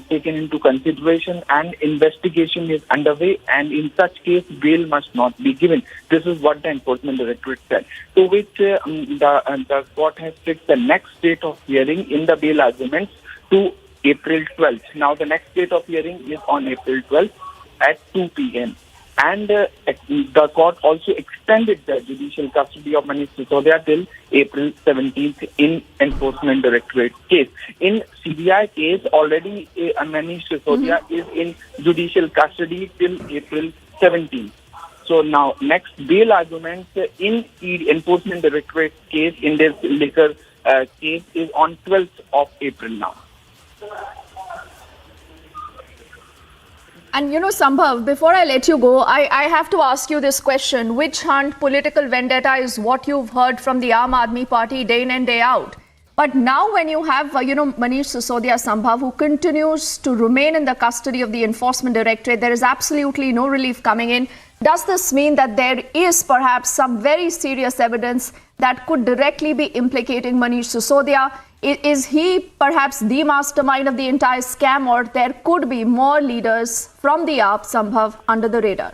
taken into consideration, and investigation is underway, and in such case bail must not be given. This is what the Enforcement Directorate said. To which the court has fixed the next date of hearing in the bail arguments to April 12th. Now the next date of hearing is on April 12th at 2 p.m. And the court also extended the judicial custody of Manish Sisodia till April 17th in Enforcement Directorate case. In CBI case, already Manish Sisodia is in judicial custody till April 17th. So now, next bail arguments in Enforcement Directorate case, in this liquor case, is on 12th of April now. And Sambhav, before I let you go, I have to ask you this question. Witch hunt, political vendetta is what you've heard from the Aam Aadmi Party day in and day out. But now when you have, Manish Sisodia Sambhav, who continues to remain in the custody of the Enforcement Directorate, there is absolutely no relief coming in. Does this mean that there is perhaps some very serious evidence that could directly be implicating Manish Sisodia? Is he perhaps the mastermind of the entire scam, or there could be more leaders from the AAP, Sambhav, under the radar?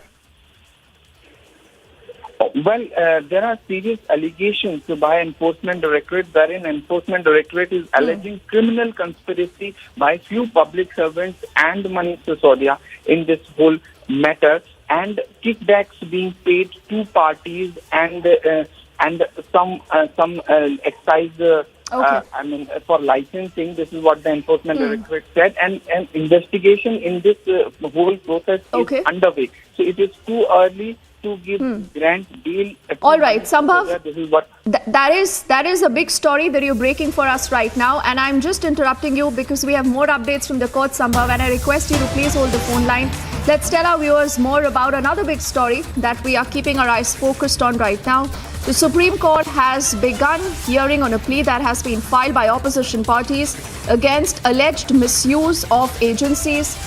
Well, there are serious allegations by Enforcement Directorate, wherein Enforcement Directorate is alleging criminal conspiracy by few public servants and Manish Sisodia in this whole matter, and kickbacks being paid to parties and some excise. For licensing. This is what the Enforcement Directorate said, and an investigation in this whole process is underway. So it is too early to give grant deal. All right, Sambhav, this is what that is a big story that you're breaking for us right now, and I'm just interrupting you because we have more updates from the court, Sambhav, and I request you to please hold the phone line. Let's tell our viewers more about another big story that we are keeping our eyes focused on right now. The Supreme Court has begun hearing on a plea that has been filed by opposition parties against alleged misuse of agencies.